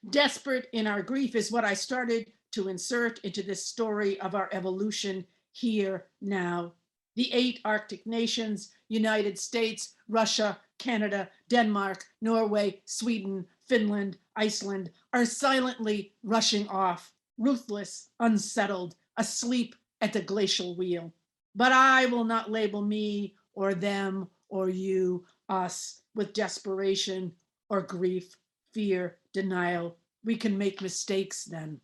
Desperate in our grief is what I started to insert into this story of our evolution here now. The 8 Arctic nations, United States, Russia, Canada, Denmark, Norway, Sweden, Finland, Iceland, are silently rushing off, ruthless, unsettled, asleep at the glacial wheel. But I will not label me or them or you, us, with desperation or grief, fear, denial. We can make mistakes then.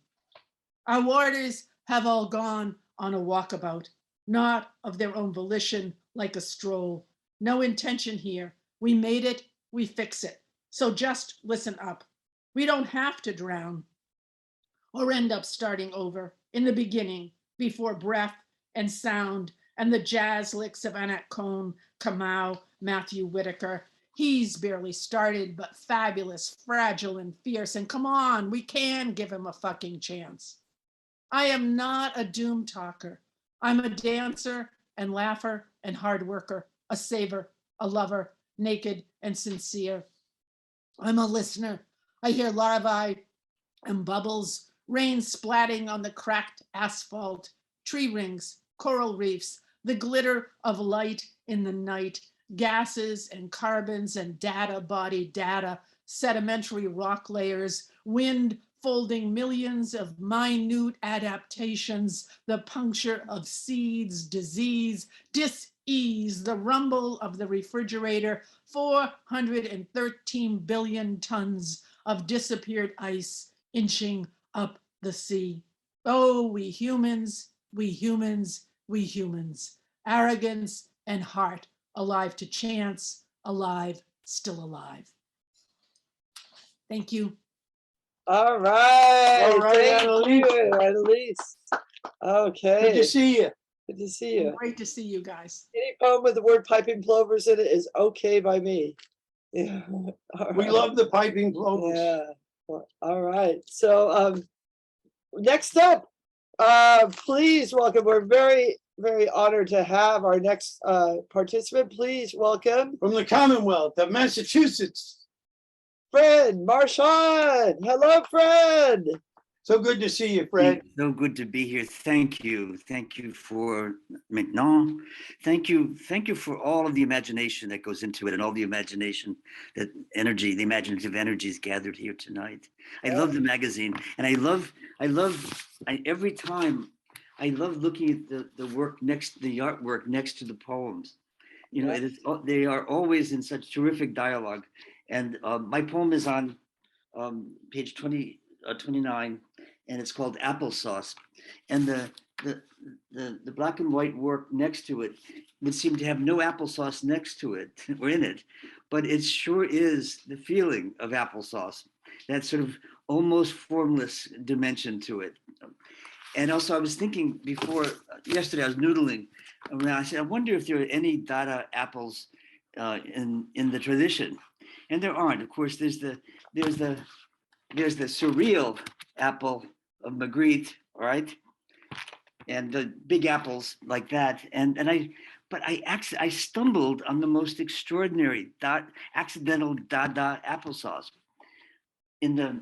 Our waters have all gone on a walkabout, not of their own volition, like a stroll. No intention here. We made it, we fix it. So just listen up. We don't have to drown or end up starting over in the beginning before breath and sound and the jazz licks of Annette Cohn, Kamau, Matthew Whitaker. He's barely started, but fabulous, fragile, and fierce. And come on, we can give him a fucking chance. I am not a doom talker. I'm a dancer and laugher and hard worker, a saver, a lover, naked and sincere. I'm a listener. I hear larvae and bubbles, rain splatting on the cracked asphalt, tree rings, coral reefs, the glitter of light in the night, gases and carbons and data body data, sedimentary rock layers, wind folding millions of minute adaptations, the puncture of seeds, disease, dis-ease, the rumble of the refrigerator, 413 billion tons of disappeared ice inching up the sea. Oh, we humans, we humans, we humans, arrogance and heart, alive to chance, alive, still alive. Thank you. All right. All right, Thank Annalise. you, Annalise. Okay. Good to see you. Good to see you. Great to see you guys. Any poem with the word piping plovers in it is okay by me. Yeah. All We right. love the piping plovers. Yeah. Well, all right. So next up, please welcome. We're very, very honored to have our next participant. Please welcome From the Commonwealth of Massachusetts. Fred Marchand. Hello, Fred. So good to see you, Fred. So good to be here. Thank you. Thank you for maintenant. Thank you for all of the imagination that goes into it and all the imagination, that energy, the imaginative energies gathered here tonight. I love the magazine, and every time I love looking at the work the artwork next to the poems. You know, they are always in such terrific dialogue. And my poem is on page 29, and it's called Applesauce. And the black and white work next to it would seem to have no applesauce next to it or in it, but it sure is the feeling of applesauce, that sort of almost formless dimension to it. And also I was thinking yesterday I was noodling around, I said, I wonder if there are any Dada apples in the tradition. And there aren't. Of course, there's the surreal apple of Magritte, right? and the big apples like that. But I stumbled on the most extraordinary accidental Dada applesauce in the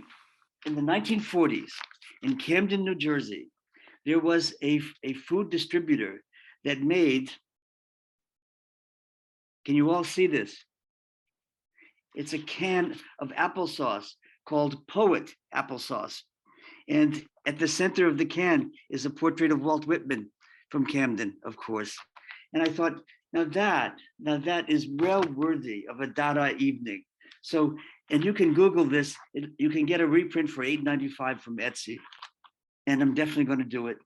1940s in Camden, New Jersey. There was a food distributor that made. Can you all see this? It's a can of applesauce called Poet applesauce. And at the center of the can is a portrait of Walt Whitman from Camden, of course. And I thought, now that is well worthy of a Dada evening. So, and you can Google this. You can get a reprint for $8.95 from Etsy. And I'm definitely going to do it.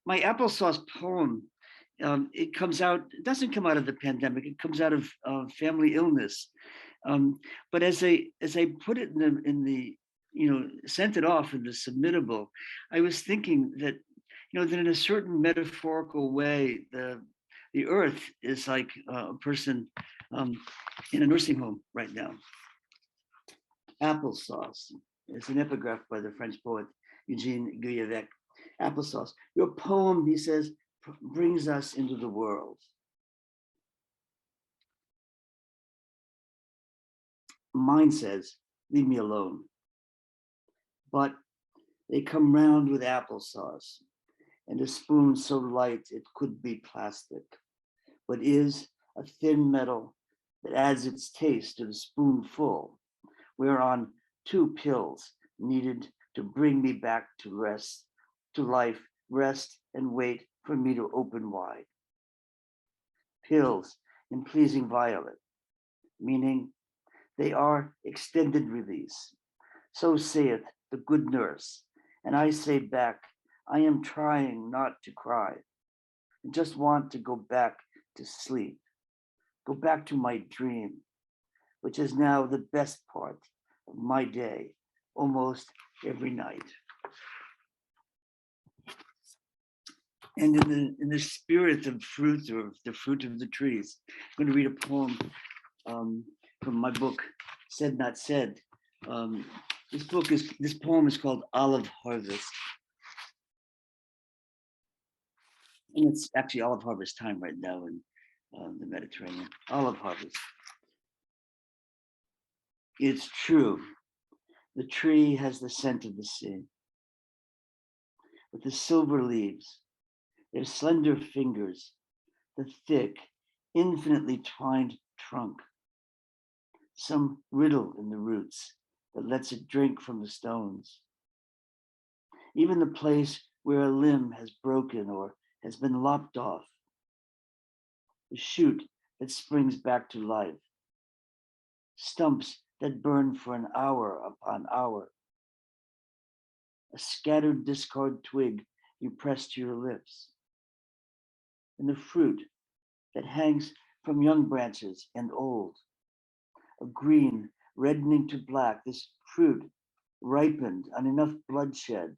My applesauce poem, it doesn't come out of the pandemic. It comes out of family illness. But as I put it in the sent it off in the submittable, I was thinking that, that in a certain metaphorical way, the earth is like a person in a nursing home right now. Applesauce is an epigraph by the French poet Eugene Guillevec. Applesauce. Your poem, he says, brings us into the world. Mine says, leave me alone. But they come round with applesauce and a spoon so light it could be plastic, but is a thin metal that adds its taste to the spoonful, whereon 2 pills needed to bring me back to rest, to life, rest and wait for me to open wide. Pills in pleasing violet, meaning they are extended release. So saith the good nurse, and I say back, I am trying not to cry. I just want to go back to sleep, go back to my dream, which is now the best part of my day, almost every night. And in the spirit of fruit, or the fruit of the trees, I'm going to read a poem from my book, Said Not Said. This poem is called Olive Harvest. And it's actually olive harvest time right now in the Mediterranean. Olive harvest. It's true, the tree has the scent of the sea. With the silver leaves, their slender fingers, the thick, infinitely twined trunk, some riddle in the roots that lets it drink from the stones. Even the place where a limb has broken or has been lopped off, the shoot that springs back to life, stumps that burn for an hour upon hour, a scattered discard twig you press to your lips, and the fruit that hangs from young branches and old, a green reddening to black, this fruit ripened on enough bloodshed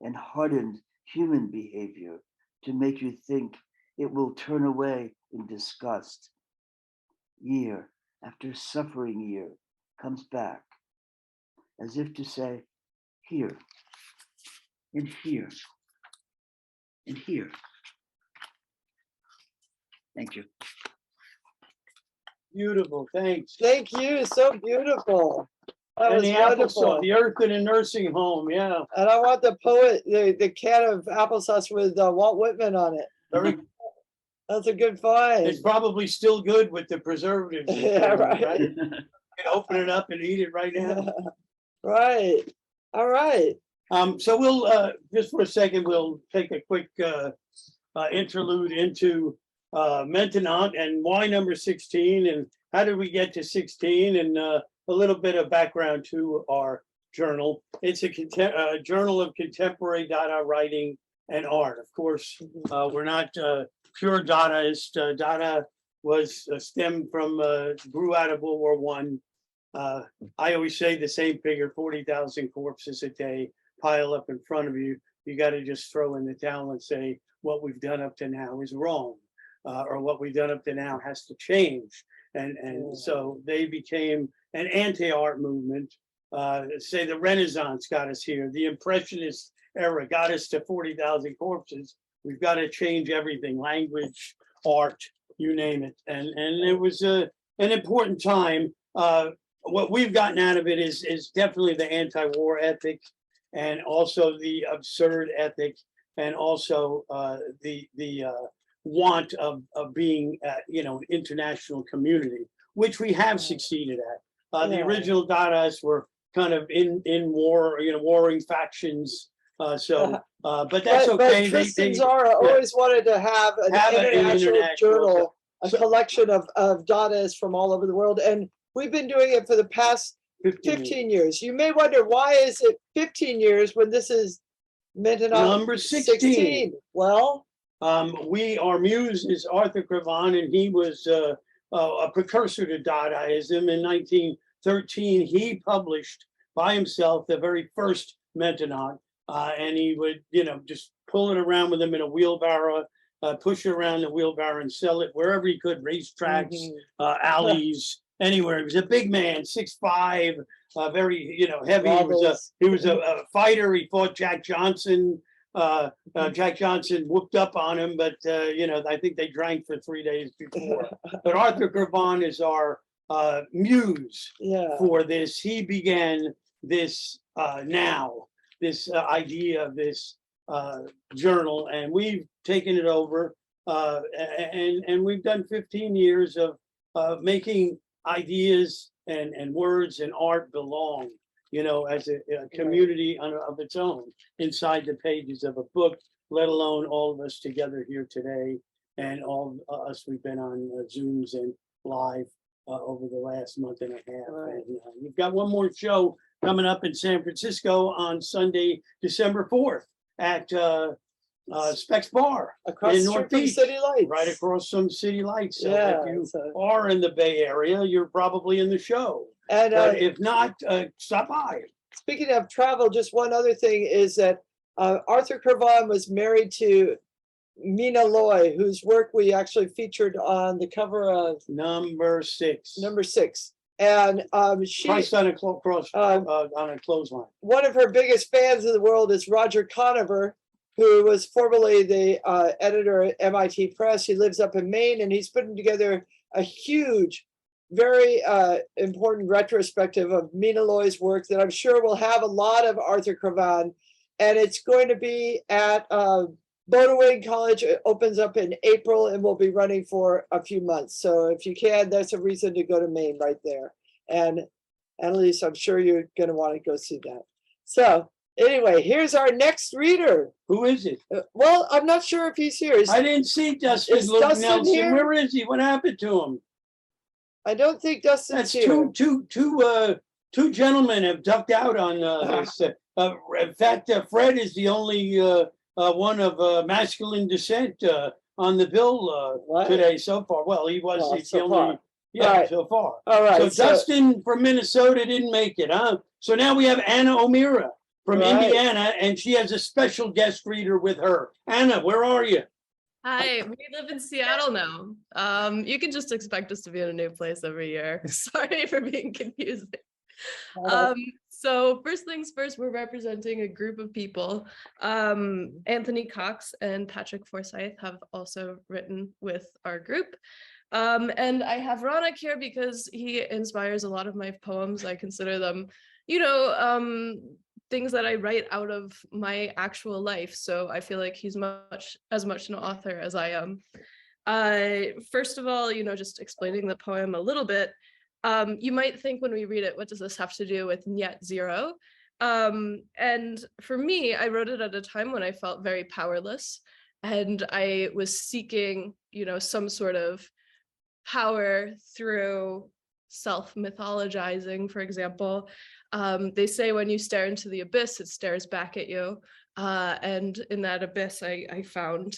and hardened human behavior to make you think it will turn away in disgust. Year after suffering year comes back, as if to say, here, and here, and here. Thank you. Beautiful, thanks. Thank you. So beautiful. That And was the wonderful. applesauce, the earth in a nursing home, yeah. And I want the poet, the can of applesauce with Walt Whitman on it. Very, That's a good find. it's probably still good with the preservatives. in Yeah, it, right. You can open it up and eat it right now. Right. All right. So we'll, just for a second, we'll take a quick interlude into Maintenant and why number 16 and how did we get to 16 and a little bit of background to our journal. It's a journal of contemporary Dada writing and art. Of course, we're not pure Dadaist. Dada was stemmed from, grew out of World War One. I always say the same figure, 40,000 corpses a day pile up in front of you. You got to just throw in the towel and say what we've done up to now is wrong, or what we've done up to now has to change. And so they became an anti-art movement. Say the Renaissance got us here. The Impressionists era got us to 40,000 corpses. We've got to change everything, language, art, you name it. And it was an important time. What we've gotten out of it is definitely the anti-war ethic, and also the absurd ethic, and also the want of being, an international community, which we have succeeded at. The Yeah. original Dadaists were kind of in war, warring factions. But that's But okay. Tristan Zara always wanted to have an international journal, a collection of Dadaists from all over the world. And we've been doing it for the past 15 years. You may wonder, why is it 15 years when this is meant to Number 16. Well, our muse is Arthur Cravan, and he was a precursor to Dadaism. In 1913, he published by himself the very first Mentonade, and he would, just pull it around with him in a wheelbarrow, push it around the wheelbarrow and sell it wherever he could, racetracks, alleys, anywhere. He was a big man, 6'5", very, heavy. He was a fighter. He fought Jack Johnson. Jack Johnson whooped up on him, but I think they drank for 3 days before. But Arthur Cravan is our muse for this. He began this this idea of this journal, and we've taken it over, and we've done 15 years of making ideas and words and art belong, as a community of its own inside the pages of a book, let alone all of us together here today, and all us we've been on Zooms and live over the last month and a half. Right. And you've got one more show coming up in San Francisco on Sunday, December 4th at Specs Bar across in the North street from Beach, City Lights. right across from City Lights. So Yeah, if you so- are in the Bay Area, you're probably in the show. And But if not, stop by. speaking of travel, just one other thing is that Arthur Cravan was married to Mina Loy, whose work we actually featured on the cover of Number 6. number 6. And she, Christ on a on a clothesline. one of her biggest fans in the world is Roger Conover, who was formerly the editor at MIT Press. He lives up in Maine, and he's putting together a huge, very important retrospective of Mina Loy's work that I'm sure will have a lot of Arthur Cravan. And it's going to be at Bodawing College. It opens up in April and will be running for a few months. So if you can, that's a reason to go to Maine right there. And Annalise, I'm sure you're going to want to go see that. So anyway, here's our next reader. Who is it? Well, I'm not sure if he's here. I didn't see Dustin is Dustin Nelson. here? Where is he? What happened to him? I don't think Dustin's That's here. two gentlemen have ducked out on this. In fact, Fred is the only one of masculine descent on the bill today so far. Well, he was Well, he's so the only. far. Yeah, All right. so far. All right. So Dustin from Minnesota didn't make it, huh? So now we have Anna O'Meara from Right. Indiana, and she has a special guest reader with her. Anna, where are you? Hi, we live in Seattle now. You can just expect us to be in a new place every year. Sorry for being confusing. So first things first, we're representing a group of people. Anthony Cox and Patrick Forsyth have also written with our group. And I have Ronak here because he inspires a lot of my poems. I consider them, things that I write out of my actual life. So I feel like he's as much an author as I am. First of all, just explaining the poem a little bit. You might think when we read it, what does this have to do with Nyet Zero? And for me, I wrote it at a time when I felt very powerless, and I was seeking, some sort of power through self-mythologizing, for example. They say when you stare into the abyss, it stares back at you. And in that abyss, I found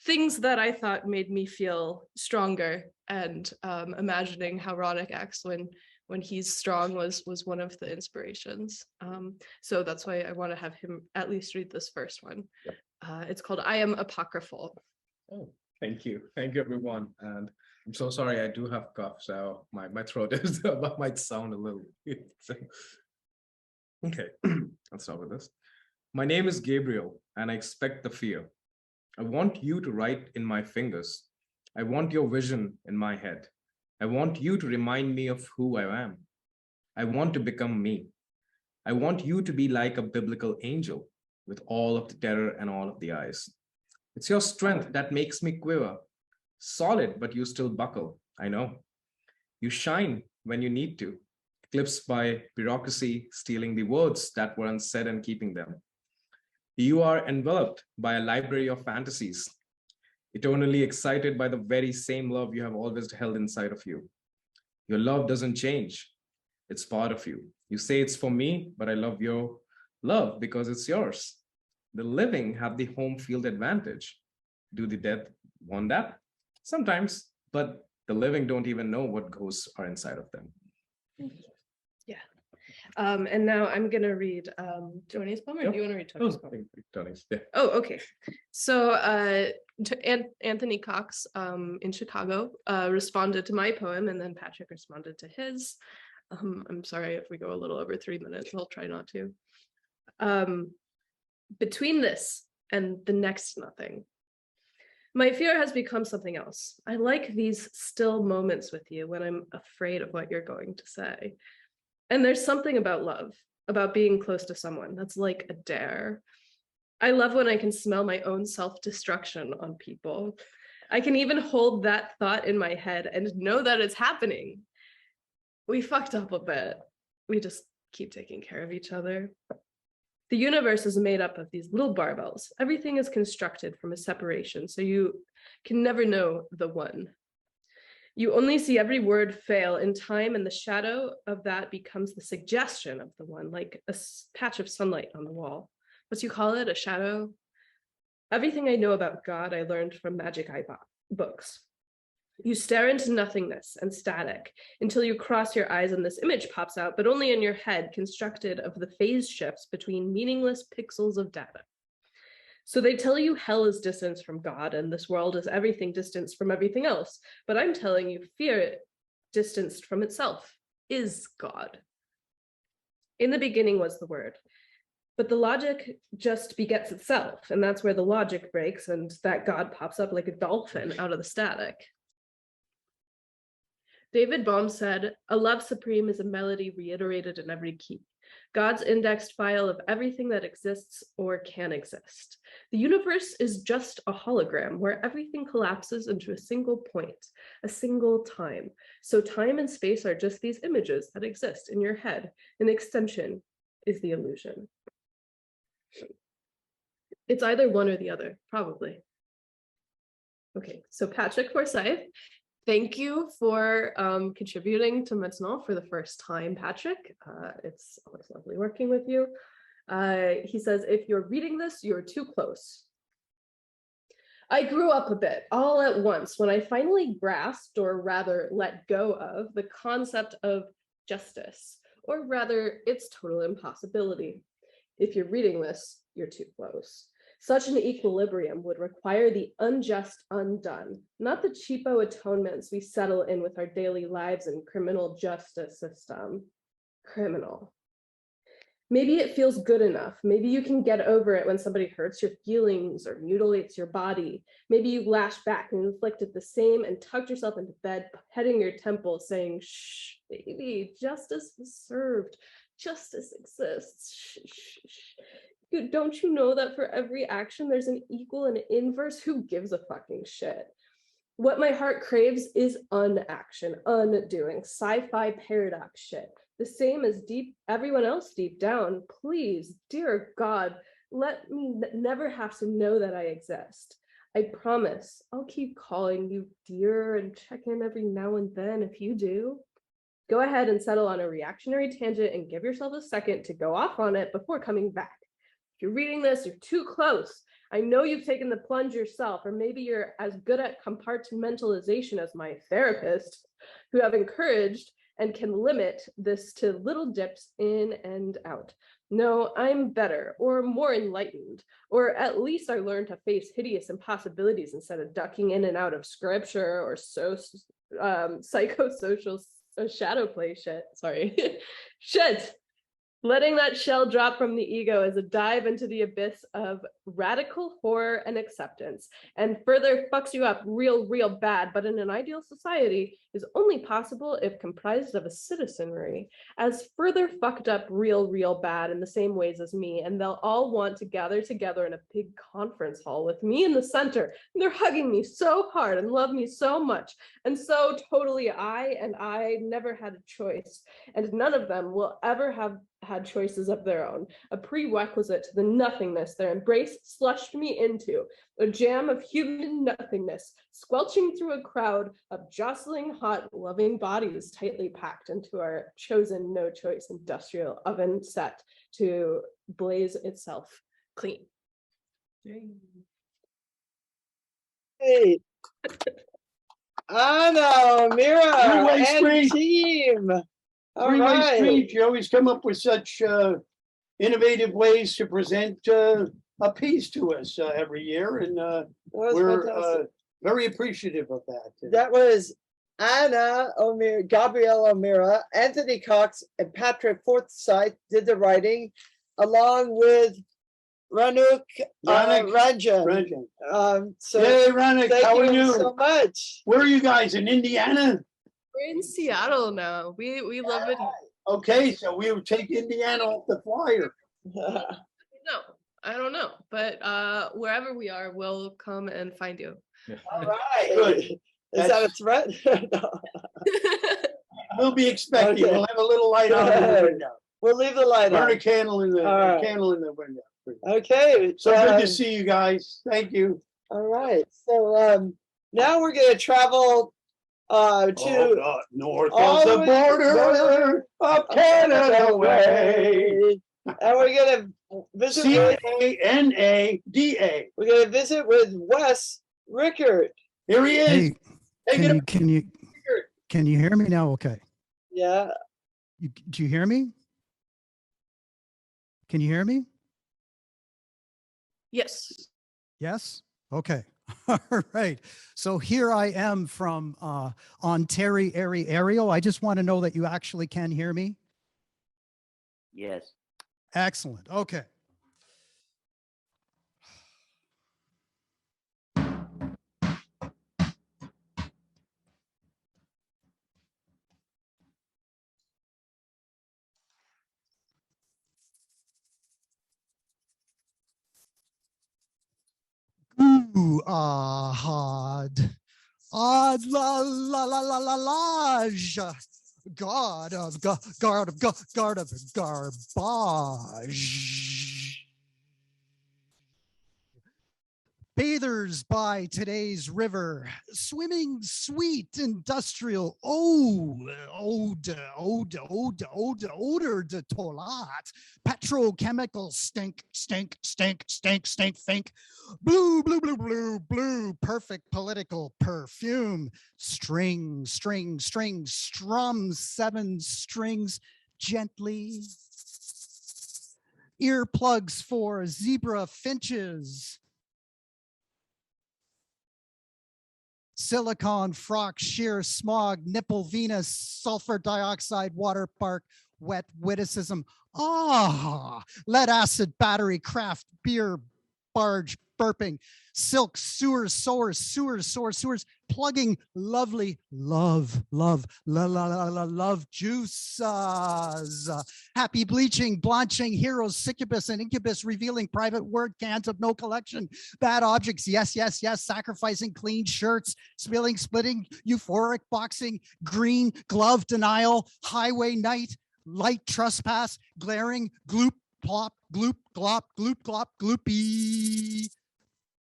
things that I thought made me feel stronger, and imagining how Ronak acts when he's strong was one of the inspirations. So that's why I want to have him at least read this first one. Yep. It's called I Am Apocryphal. Oh, thank you. Thank you, everyone. And I'm so sorry, I do have cough, so my throat is might sound a little. So, okay, let's start with this. My name is Gabriel, and I expect the fear. I want you to write in my fingers. I want your vision in my head. I want you to remind me of who I am. I want to become me. I want you to be like a biblical angel with all of the terror and all of the eyes. It's your strength that makes me quiver. Solid, but you still buckle. I know. You shine when you need to, eclipsed by bureaucracy, stealing the words that were unsaid and keeping them. You are enveloped by a library of fantasies, eternally excited by the very same love you have always held inside of you. Your love doesn't change. It's part of you. You say it's for me, but I love your love because it's yours. The living have the home field advantage. Do the dead want that? Sometimes, but the living don't even know what ghosts are inside of them. Yeah. And now I'm gonna read Tony's poem, or do you want to read Tony's poem? Tony's, yeah. Oh, okay. So Anthony Cox in Chicago responded to my poem, and then Patrick responded to his. I'm sorry if we go a little over 3 minutes. I'll try not to. Between this and the next nothing, my fear has become something else. I like these still moments with you when I'm afraid of what you're going to say. And there's something about love, about being close to someone that's like a dare. I love when I can smell my own self-destruction on people. I can even hold that thought in my head and know that it's happening. We fucked up a bit. We just keep taking care of each other. The universe is made up of these little barbells. Everything is constructed from a separation, so you can never know the one. You only see every word fail in time, and the shadow of that becomes the suggestion of the one, like a patch of sunlight on the wall. What do you call it? A shadow? Everything I know about God, I learned from Magic Eye books. You stare into nothingness and static until you cross your eyes and this image pops out, but only in your head, constructed of the phase shifts between meaningless pixels of data. So they tell you hell is distance from God and this world is everything distanced from everything else. But I'm telling you, fear distanced from itself is God. In the beginning was the word, but the logic just begets itself. And that's where the logic breaks and that God pops up like a dolphin out of the static. David Bohm said, "A love supreme is a melody reiterated in every key, God's indexed file of everything that exists or can exist. The universe is just a hologram where everything collapses into a single point, a single time. So time and space are just these images that exist in your head. An extension is the illusion." It's either one or the other, probably. Okay, so Patrick Forsyth. Thank you for contributing to Maintenant for the first time, Patrick. It's always lovely working with you. He says, if you're reading this, you're too close. I grew up a bit all at once when I finally grasped, or rather let go of, the concept of justice, or rather its total impossibility. If you're reading this, you're too close. Such an equilibrium would require the unjust undone, not the cheapo atonements we settle in with our daily lives and criminal justice system. Criminal. Maybe it feels good enough. Maybe you can get over it when somebody hurts your feelings or mutilates your body. Maybe you lash back and inflicted the same and tucked yourself into bed, petting your temple, saying, "Shh, baby, justice was served. Justice exists. Shh, shh, shh." Don't you know that for every action, there's an equal and inverse? Who gives a fucking shit? What my heart craves is unaction, undoing, sci-fi paradox shit. The same as everyone else deep down. Please, dear God, let me never have to know that I exist. I promise I'll keep calling you dear and check in every now and then if you do. Go ahead and settle on a reactionary tangent and give yourself a second to go off on it before coming back. If you're reading this, you're too close. I know you've taken the plunge yourself, or maybe you're as good at compartmentalization as my therapist, who have encouraged and can limit this to little dips in and out. No, I'm better or more enlightened, or at least I learned to face hideous impossibilities instead of ducking in and out of scripture or psychosocial shadow play shit. Sorry, shit. Letting that shell drop from the ego is a dive into the abyss of radical horror and acceptance, and further fucks you up real bad, but in an ideal society is only possible if comprised of a citizenry as further fucked up real bad in the same ways as me, and they'll all want to gather together in a big conference hall with me in the center, and they're hugging me so hard and love me so much, and so totally I never had a choice, and none of them will ever have had choices of their own, a prerequisite to the nothingness their embrace slushed me into, a jam of human nothingness, squelching through a crowd of jostling, hot, loving bodies tightly packed into our chosen no-choice industrial oven set to blaze itself clean. Hey, Anna, Mira, Three-way and street. team. All Three-way right. street. You always come up with such innovative ways to present a piece to us every year, and was we're fantastic. very appreciative of that. That was Anna O'Meara, Gabrielle O'Meara, Anthony Cox, and Patrick Forsyth did the writing, along with Ranuk Ranjan. So Yay, Ranuk, thank how are you you? so much. Where are you guys, in Indiana? We're in Seattle now. We love it. Okay, so we will take Indiana off the flyer. No, I don't know, but wherever we are, we'll come and find you. All right. Good. Is that a threat? No. We'll be expecting. Okay. We'll have a little light on in the Good. window. We'll leave the light Burn on. a candle in the All right. candle in the window. Okay. So good to see you guys. Thank you. All right. So now we're going to travel to Oh, God, north all of the way- border of Canada way. And we're going to visit with, CANADA. we're going to visit with Wes Rickard. Here he is. Hey, Take it can you hear me now? Okay. Yeah. Do you hear me? Can you hear me? Yes. Yes? Okay. All right. So here I am from Ontario. I just want to know that you actually can hear me. Yes. Excellent. Okay. Ooh, odd la la la la la lage. God of garbage. Bathers by today's river, swimming sweet industrial odor de toilet, petrochemical stink, blue, perfect political perfume, strum 7 strings gently, earplugs for zebra finches, silicon frock, sheer smog, nipple Venus, sulfur dioxide, water park, wet witticism, lead acid, battery, craft, beer, barge, burping, silk, sewers, plugging lovely love juices, happy bleaching, blanching, heroes, succubus and incubus, revealing private word cans of no collection, bad objects, yes, sacrificing clean shirts, splitting, euphoric boxing, green, glove denial, highway night, light trespass, glaring, gloop, plop, gloop, glop, gloopy,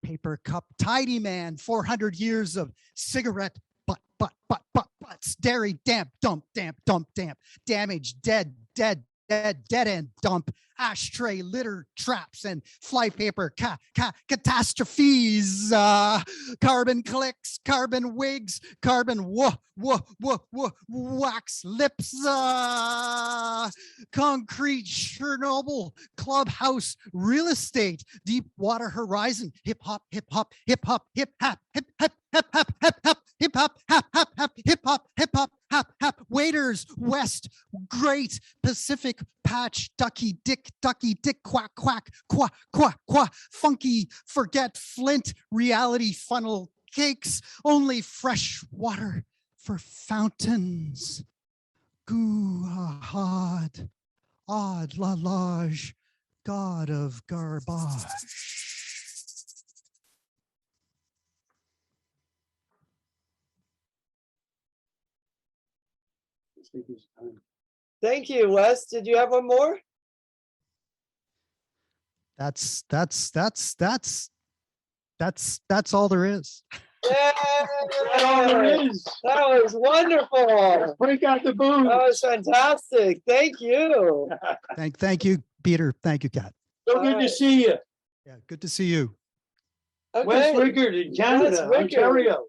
paper cup, tidy man, 400 years of cigarette, butts, dairy, damp, damage, dead end dump, ashtray, litter, traps, and flypaper, catastrophes, carbon clicks, carbon wigs, carbon wax lips, concrete, Chernobyl, clubhouse, real estate, deep water horizon, hip hop, hap, waiters, west, great, Pacific, patch, ducky, dick, quack, quack, quack, quack, quack, funky, forget, flint, reality funnel, cakes, only fresh water for fountains. Goo, hod, odd, la lage, god of garbage. Thank you, Wes. Did you have one more? That's all there is. Yeah, That's all there is. that was wonderful. Break out the booze. That was fantastic. Thank you. Thank you, Peter. Thank you, Kat. So good to see you. Yeah, good to see you. Wes Okay. Rickard in Canada, Wes Rickard. Ontario.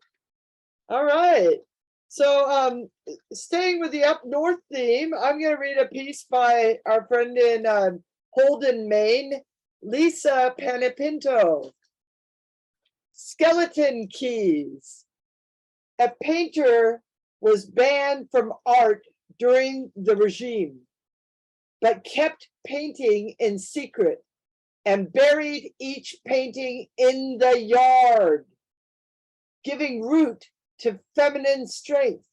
All right. So staying with the up north theme, I'm going to read a piece by our friend in Holden, Maine, Lisa Panepinto. Skeleton keys. A painter was banned from art during the regime, but kept painting in secret and buried each painting in the yard, giving root to feminine strength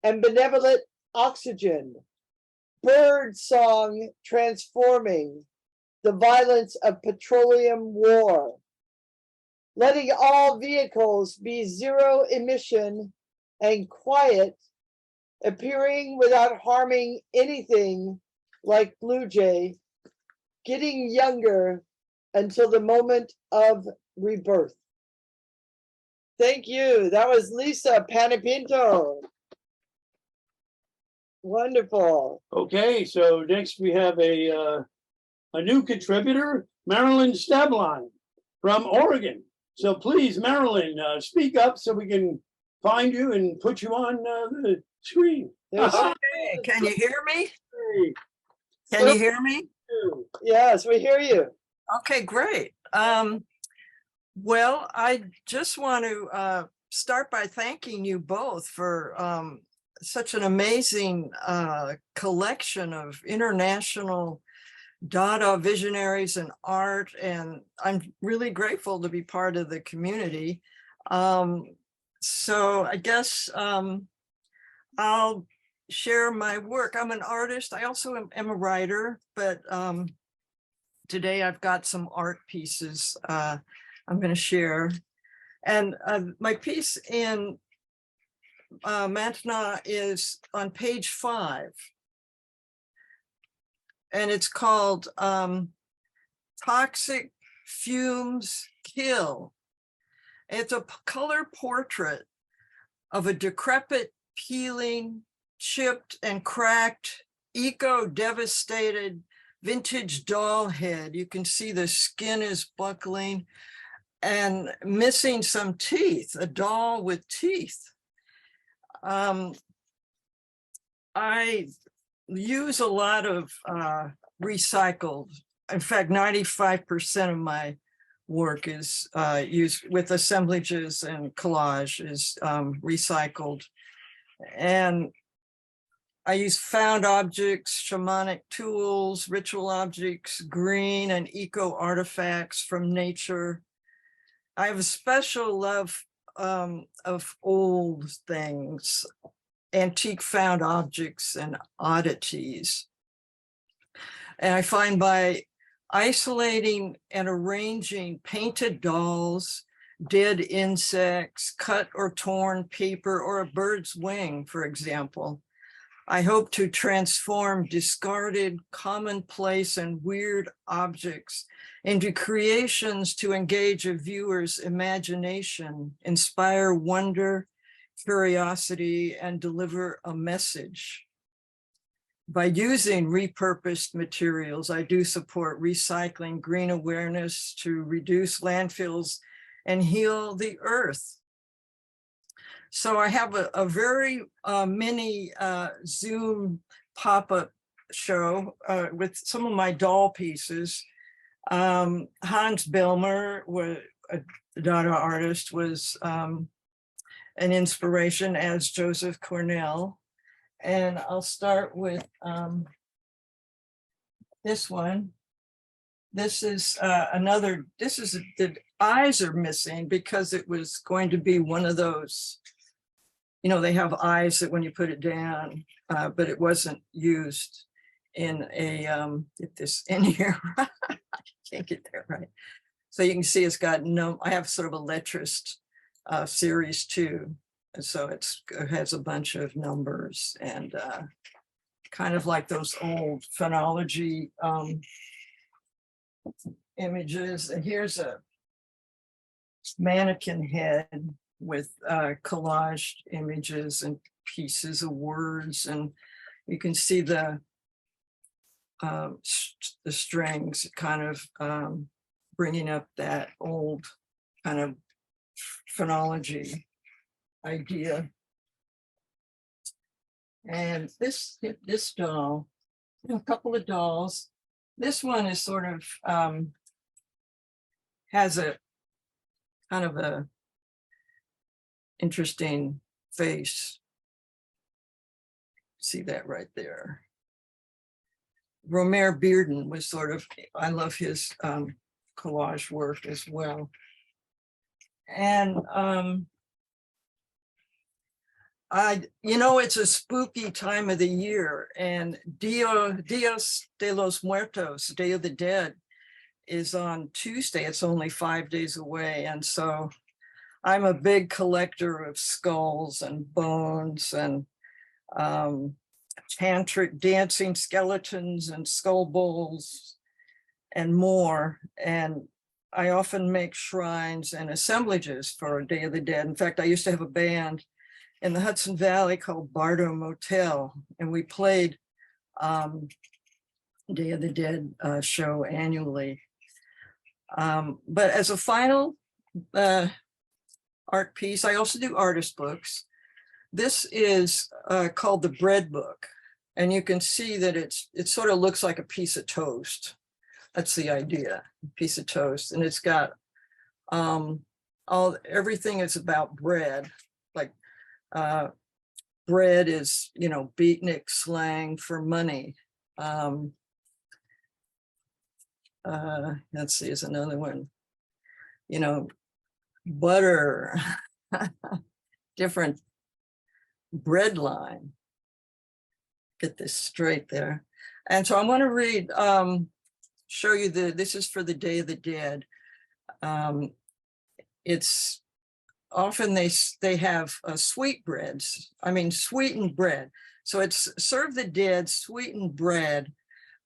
and benevolent oxygen, bird song transforming the violence of petroleum war, letting all vehicles be zero emission and quiet, appearing without harming anything like Blue Jay, getting younger until the moment of rebirth. Thank you. That was Lisa Panepinto. Wonderful. Okay, so next we have a new contributor, Marilyn Stabline from Oregon. So please, Marilyn, speak up so we can find you and put you on the screen. Okay, can you hear me? Can you hear me? Yes, we hear you. Okay, great. Well, I just want to start by thanking you both for such an amazing collection of international Dada visionaries and art, and I'm really grateful to be part of the community. So I guess I'll share my work. I'm an artist. I also am a writer, but today I've got some art pieces I'm going to share. And my piece in Mantna is on page 5. And it's called Toxic Fumes Kill. It's a color portrait of a decrepit, peeling, chipped and cracked, eco-devastated vintage doll head. You can see the skin is buckling and missing some teeth, a doll with teeth. I use a lot of recycled. In fact, 95% of my work is used with assemblages and collage is recycled. And I use found objects, shamanic tools, ritual objects, green and eco artifacts from nature. I have a special love of old things, antique found objects and oddities. And I find by isolating and arranging painted dolls, dead insects, cut or torn paper, or a bird's wing, for example, I hope to transform discarded, commonplace, and weird objects into creations to engage a viewer's imagination, inspire wonder, curiosity, and deliver a message. By using repurposed materials, I do support recycling, green awareness to reduce landfills and heal the earth. So I have a very mini Zoom pop-up show with some of my doll pieces. Hans Bellmer, a Dada artist, was an inspiration, as Joseph Cornell. And I'll start with this one. This is the eyes are missing because it was going to be one of those, you know, they have eyes that when you put it down, but it wasn't used in a, get this in here. I can't get there right. So you can see it's got no, I have sort of a letrist series too. And so it has a bunch of numbers and kind of like those old phonology images. And here's a mannequin head with collaged images and pieces of words. And you can see the strings kind of bringing up that old kind of phonology idea. And this doll, a couple of dolls. This one is sort of has a kind of a interesting face. See that right there. Romer Bearden was sort of, I love his collage work as well. And you know, it's a spooky time of the year, and Dios de los Muertos, Day of the Dead, is on Tuesday. It's only 5 days away. And so I'm a big collector of skulls and bones and tantric dancing skeletons and skull bowls and more. And I often make shrines and assemblages for Day of the Dead. In fact, I used to have a band in the Hudson Valley called Bardo Motel, and we played Day of the Dead show annually. But as a final art piece, I also do artist books. This is called the Bread Book, and you can see that it sort of looks like a piece of toast. That's the idea, a piece of toast, and it's got everything is about bread. Like bread is, you know, beatnik slang for money. Let's see, is another one. You know, butter, different bread line. Get this straight there. And so I want to read, show you this is for the Day of the Dead. It's often they have sweetbreads, sweetened bread. So it's serve the dead sweetened bread,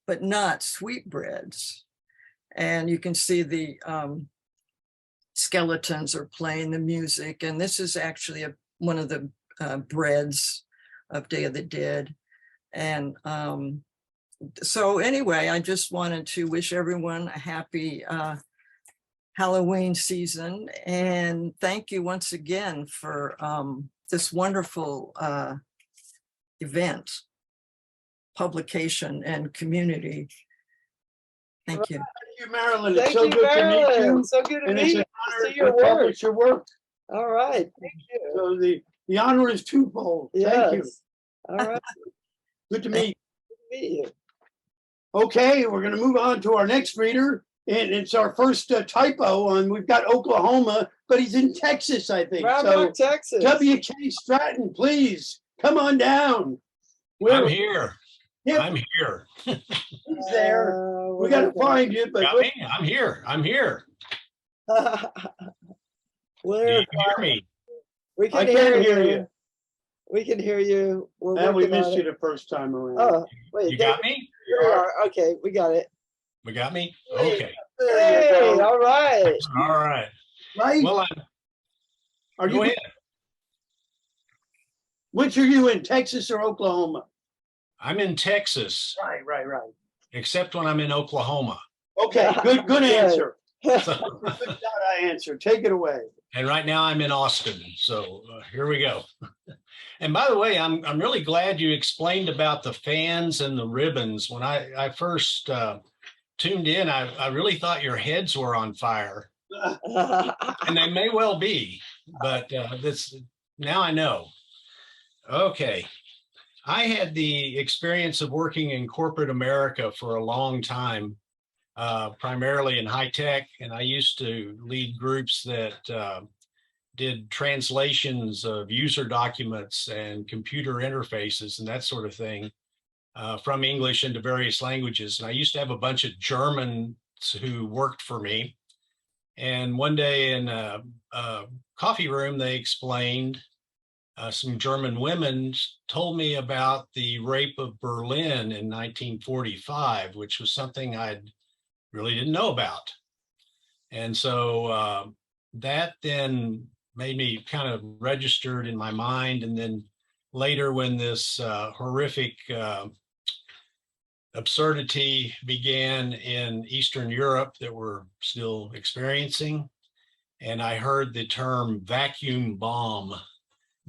but not sweetbreads. And you can see the skeletons are playing the music. And this is actually one of the breads of Day of the Dead. And so anyway, I just wanted to wish everyone a happy Halloween season. And thank you once again for this wonderful event, publication, and community. Thank you. Thank you, Marilyn. Thank It's so you, good to meet Marilyn. you. So good to And meet it's you. an To honor see your to work. publish your work. All right. Thank you. So the honor is twofold. Thank you. Yes. All right. Good to meet Good to meet you. Okay, we're going to move on to our next reader. And it's our first typo on, we've got Oklahoma, but he's in Texas, I think. Round So Rock, Texas. W.K. Stratton, please come on down. I'm here. I'm here. He's there. We got to find you, but Got me? I'm here. I'm here. Where? Do you hear me? We can I hear can hear you. you. We can hear you. We're And we working missed on you it. the first time around. Oh, wait. You got me? Here we are. Okay, we got it. We got me? Okay. Hey, all right. All right. Right? Well, Are go you? ahead. Which are you in, Texas or Oklahoma? I'm in Texas, Right. except when I'm in Oklahoma. Okay, good Good. answer. So, Good Dada answer. Take it away. and right now I'm in Austin. So here we go. And by the way, I'm really glad you explained about the fans and the ribbons. When I first tuned in, I really thought your heads were on fire. And they may well be, but this now I know. Okay. I had the experience of working in corporate America for a long time, primarily in high tech, and I used to lead groups that did translations of user documents and computer interfaces and that sort of thing from English into various languages. And I used to have a bunch of Germans who worked for me. And one day in a coffee room, they explained, some German women told me about the rape of Berlin in 1945, which was something I really didn't know about. And so that then made me kind of registered in my mind. And then later, when this horrific absurdity began in Eastern Europe that we're still experiencing, and I heard the term vacuum bomb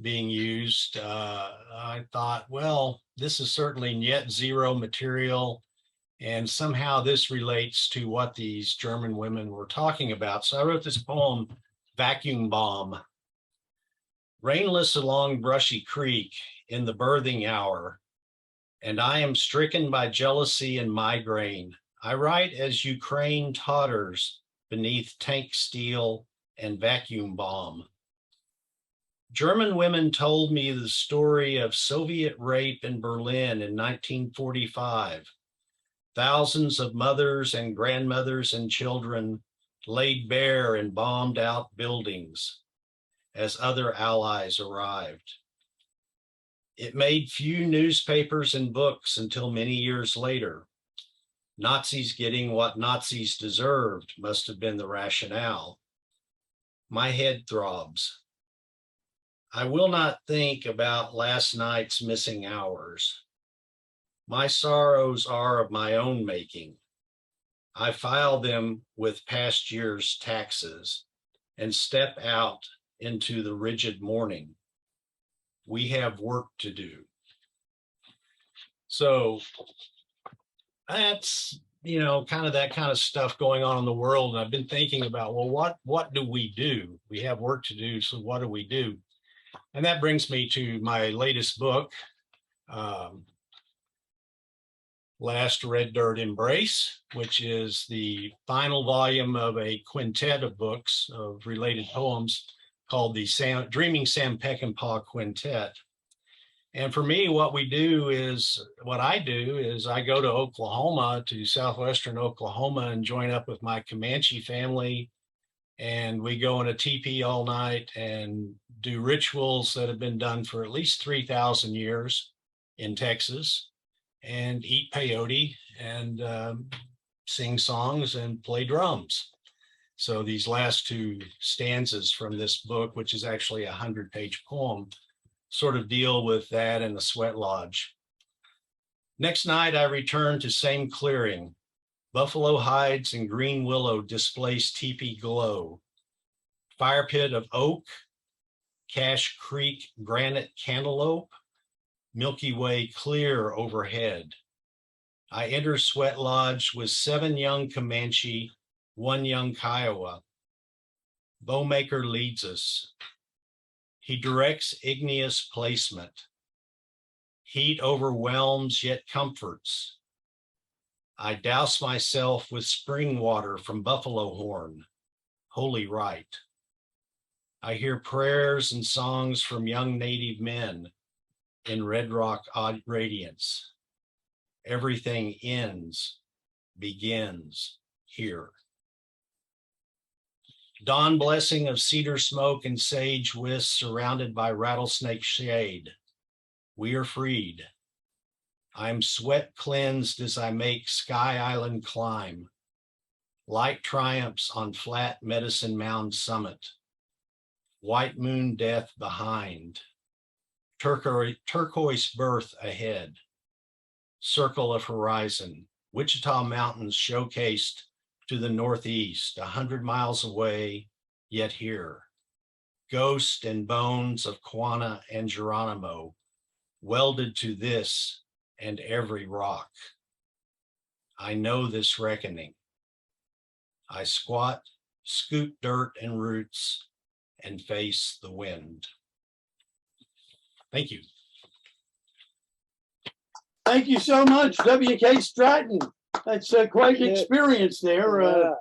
being used, I thought, well, this is certainly net zero material, and somehow this relates to what these German women were talking about. So I wrote this poem, Vacuum Bomb. Rainless along Brushy Creek in the birthing hour, and I am stricken by jealousy and migraine. I write as Ukraine totters beneath tank steel and vacuum bomb. German women told me the story of Soviet rape in Berlin in 1945. Thousands of mothers and grandmothers and children laid bare in bombed out buildings as other allies arrived. It made few newspapers and books until many years later. Nazis getting what Nazis deserved must have been the rationale. My head throbs. I will not think about last night's missing hours. My sorrows are of my own making. I file them with past year's taxes and step out into the rigid morning. We have work to do. So that's, kind of that kind of stuff going on in the world. And I've been thinking about, well, what do we do? We have work to do. So what do we do? And that brings me to my latest book, Last Red Dirt Embrace, which is the final volume of a quintet of books of related poems called the Dreaming Sam Peckinpah Quintet. And for me, what I do is I go to Oklahoma, to southwestern Oklahoma, and join up with my Comanche family. And we go in a teepee all night and do rituals that have been done for at least 3,000 years in Texas, and eat peyote and sing songs and play drums. So these last two stanzas from this book, which is actually a 100-page poem, sort of deal with that and the sweat lodge. Next night, I return to same clearing. Buffalo hides and green willow displace teepee glow. Fire pit of oak, Cache Creek granite cantaloupe, Milky Way clear overhead. I enter sweat lodge with 7 young Comanche, 1 young Kiowa. Bowmaker leads us. He directs igneous placement. Heat overwhelms yet comforts. I douse myself with spring water from buffalo horn, holy rite. I hear prayers and songs from young native men in Red Rock radiance. Everything ends, begins here. Dawn blessing of cedar smoke and sage wisps surrounded by rattlesnake shade. We are freed. I'm sweat cleansed as I make Sky Island climb. Light triumphs on flat Medicine Mound summit. White moon death behind. Turquoise berth ahead. Circle of horizon. Wichita Mountains showcased to the northeast, 100 miles away, yet here. Ghost and bones of Quanah and Geronimo, welded to this and every rock. I know this reckoning. I squat, scoop dirt and roots, and face the wind. Thank you. Thank you so much, W.K. Stratton. That's quite an experience there.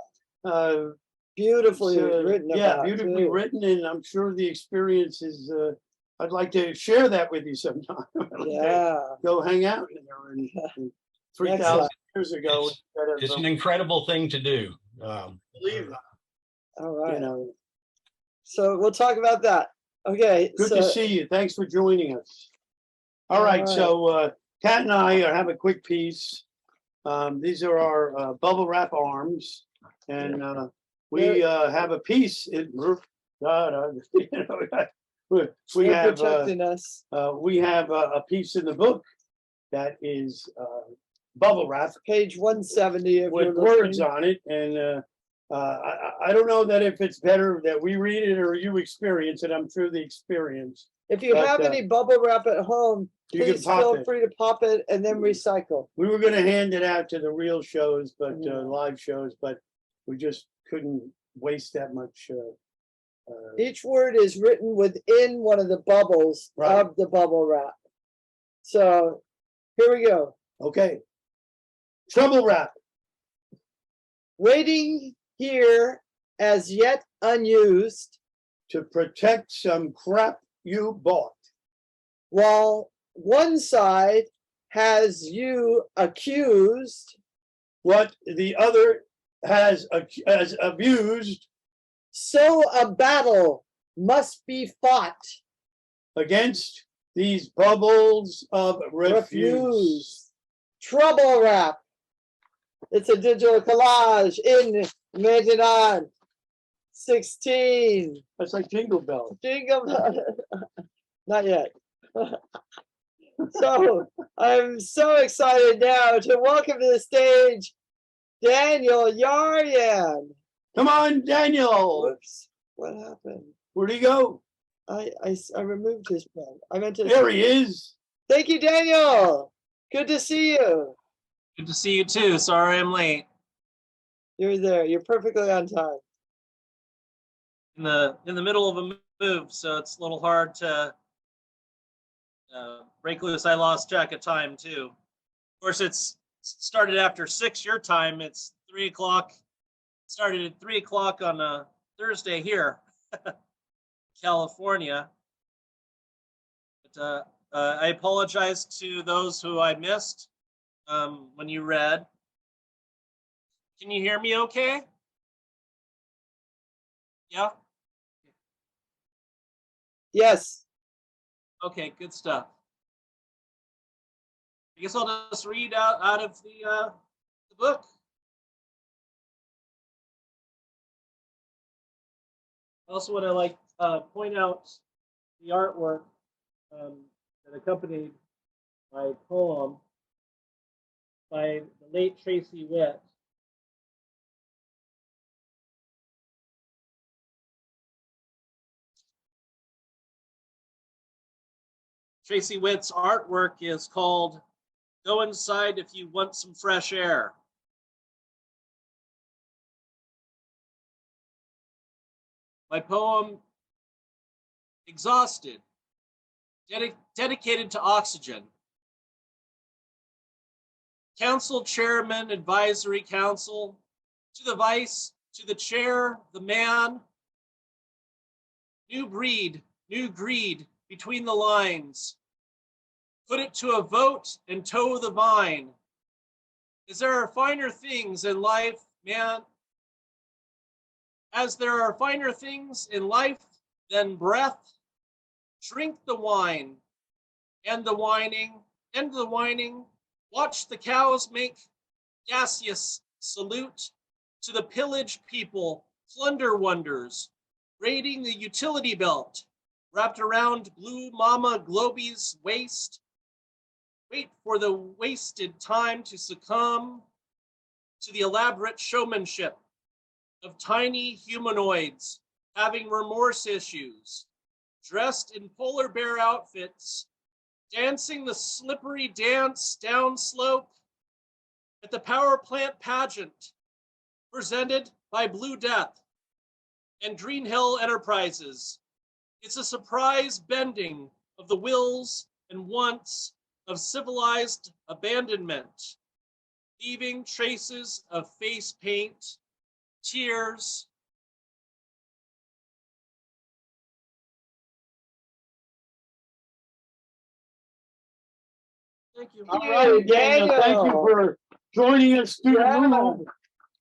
Beautifully written Yeah, about, beautifully too. written, and I'm sure the experience is, I'd like to share that with you sometime. I'd like to Yeah. go hang out in there and 3,000 Excellent. years ago. It's an incredible thing to do. Believe it. All right. You know, So we'll talk about that. Okay. good so, to see you. Thanks for joining us. All All right, right. so Kat and I have a quick piece. These are our bubble wrap arms, and we have a piece. You know, we They're have protecting us. we have a piece in the book that is bubble wrap, Page 170 if with you're words looking. on it, and I don't know that if it's better that we read it or you experience it. I'm through the experience. If you But, have any bubble wrap at home, you can please pop feel it. free to pop it and then recycle. We were going to hand it out to the real shows, but live shows, but we just couldn't waste that much. Each word is written within one of the bubbles Right. of the bubble wrap. So here we go. Okay. Trouble wrap. Waiting here as yet unused to protect some crap you bought. While one side has you accused what the other has abused. So a battle must be fought against these bubbles of refuse. Trouble wrap. It's a digital collage in Maginot 16. That's like Jingle Bell. Jingle Bell. Not yet. So I'm so excited now to welcome to the stage Daniel Yaryan. Come on, Daniel. Whoops. What happened? Where'd he go? I removed his pen. I meant to. There he is. Thank you, Daniel. Good to see you. Good to see you too. Sorry I'm late. You're there. You're perfectly on time. In the middle of a move, so it's a little hard to break loose. I lost track of time too. Of course, it's started after 6 your time. It's 3 o'clock. Started at 3 o'clock on a Thursday here, California. But I apologize to those who I missed when you read. Can you hear me okay? Yeah? Yes. Okay, good stuff. I guess I'll just read out of the book. I also want to point out the artwork that accompanied my poem by the late Tracy Witt. Tracy Witt's artwork is called "Go Inside If You Want Some Fresh Air." My poem, Exhausted, dedicated to oxygen. Council Chairman, Advisory Council, to the Vice, to the Chair, the Man. New breed, new greed, between the lines. Put it to a vote and toe the vine. As there are finer things in life, man, as there are finer things in life than breath, drink the wine, and the whining, watch the cows make gaseous salute to the pillaged people, plunder wonders, raiding the utility belt, wrapped around Blue Mama Globey's waist. Wait for the wasted time to succumb to the elaborate showmanship of tiny humanoids having remorse issues, dressed in polar bear outfits, dancing the slippery dance downslope at the power plant pageant presented by Blue Death and Green Hill Enterprises. It's a surprise bending of the wills and wants of civilized abandonment, leaving traces of face paint, tears, thank you. All right, Daniel, thank you for joining us through the move.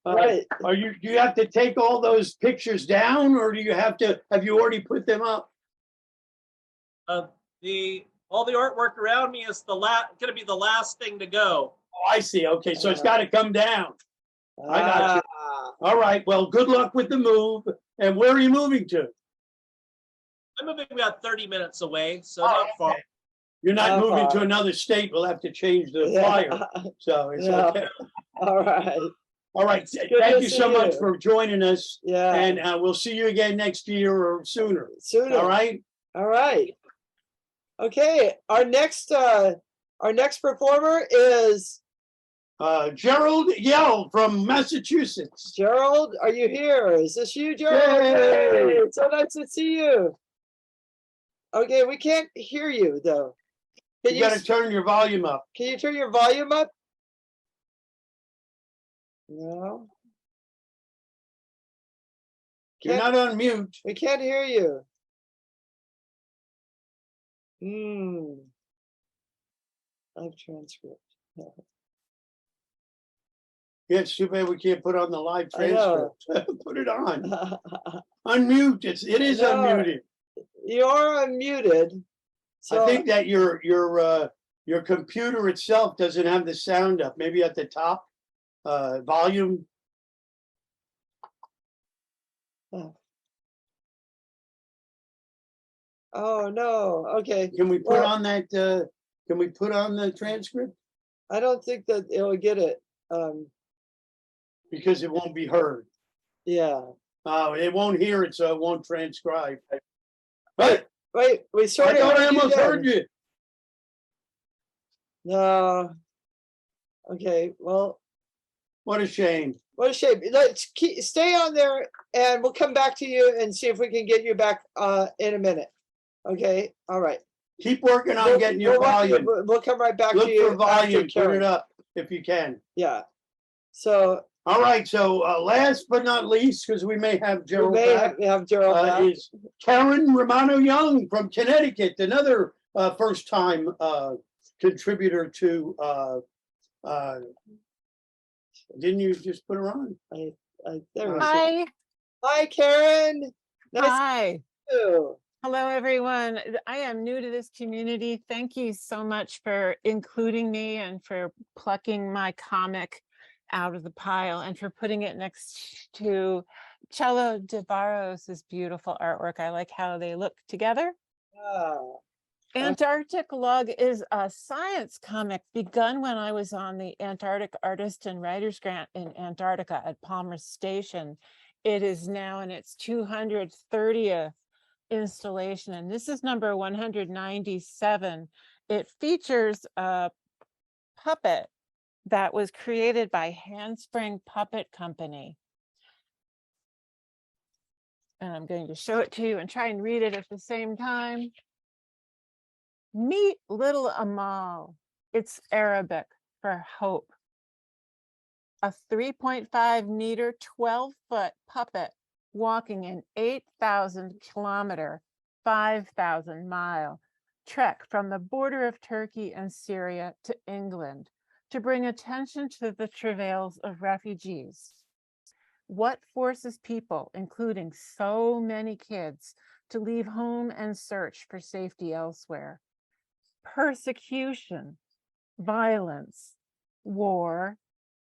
Right. Do you have to take all those pictures down, or do you have you already put them up? All the artwork around me is going to be the last thing to go. Oh, I see. Okay, so it's got to come down. I got you. All right. Well, good luck with the move. And where are you moving to? I'm moving about 30 minutes away, so not far. You're not moving to another state. We'll have to change the flyer. So it's okay. All right. All right. Thank you so much for joining us. Yeah. And we'll see you again next year or sooner. Sooner. All right. All right. Okay. Our next performer is Gerald Yell from Massachusetts. Gerald, are you here? Is this you, Gerald? Yay! Hey, so nice to see you. Okay, we can't hear you though. You got to turn your volume up. Can you turn your volume up? No. You're not on mute. We can't hear you. Live transcript. Yeah, it's too bad we can't put on the live I know. transcript. Put it on. Unmute. It is No, unmuted. You're unmuted. So I think that your computer itself doesn't have the sound up. Maybe at the top, volume. Oh no. Okay. Can we put on that? Can we put on the transcript? I don't think that it'll get it. Because it won't be heard. Yeah. It won't hear it, so it won't transcribe. Wait, we sort I thought I almost heard you. No. Okay, well. What a shame. What a shame. Let's stay on there and we'll come back to you and see if we can get you back in a minute. Okay, all right. Keep working on getting your volume. We'll come right back Look to you. for volume, after put it Karen. up if you can. Yeah. So. All right, so last but not least, because we may have Gerald back, have Gerald back. is Karen Romano Young from Connecticut, another first-time contributor to. Didn't you just put her on? Hi. Hi, Karen. Nice Hi. to see you. Hello, everyone. I am new to this community. Thank you so much for including me and for plucking my comic out of the pile and for putting it next to Cello de Barros's beautiful artwork. I like how they look together. Antarctic Log is a science comic begun when I was on the Antarctic Artist and Writers Grant in Antarctica at Palmer Station. It is now in its 230th installation, and this is number 197. It features a puppet that was created by Handspring Puppet Company. And I'm going to show it to you and try and read it at the same time. Meet little Amal. It's Arabic for hope. A 3.5 meter, 12-foot puppet walking an 8,000 kilometer, 5,000 mile trek from the border of Turkey and Syria to England to bring attention to the travails of refugees. What forces people, including so many kids, to leave home and search for safety elsewhere? Persecution, violence, war,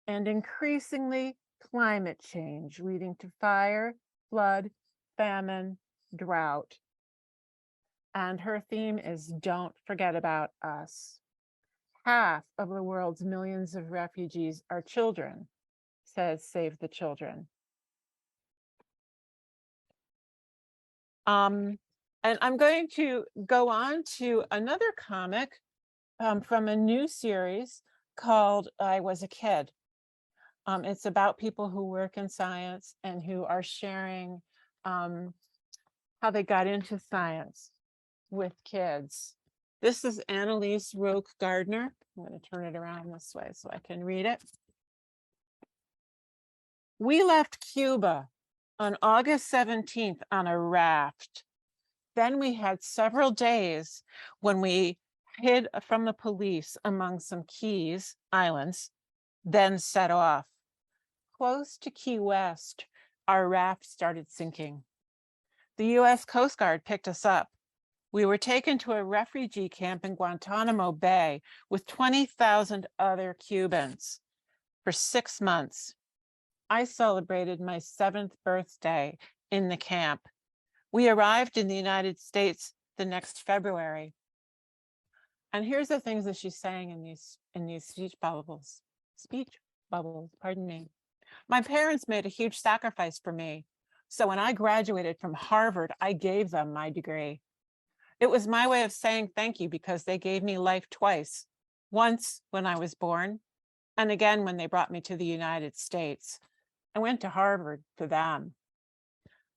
and increasingly climate change leading to fire, flood, famine, drought. And her theme is Don't Forget About Us. Half of the world's millions of refugees are children, says Save the Children. And I'm going to go on to another comic from a new series called I Was a Kid. It's about people who work in science and who are sharing how they got into science with kids. This is Annalise Roque Gardner. I'm going to turn it around this way so I can read it. We left Cuba on August 17th on a raft. Then we had several days when we hid from the police among some Keys Islands, then set off. Close to Key West, our raft started sinking. The US Coast Guard picked us up. We were taken to a refugee camp in Guantanamo Bay with 20,000 other Cubans for 6 months. I celebrated my 7th birthday in the camp. We arrived in the United States the next February. And here's the things that she's saying in these speech bubbles, pardon me. My parents made a huge sacrifice for me. So when I graduated from Harvard, I gave them my degree. It was my way of saying thank you because they gave me life twice. Once when I was born, and again when they brought me to the United States. I went to Harvard for them.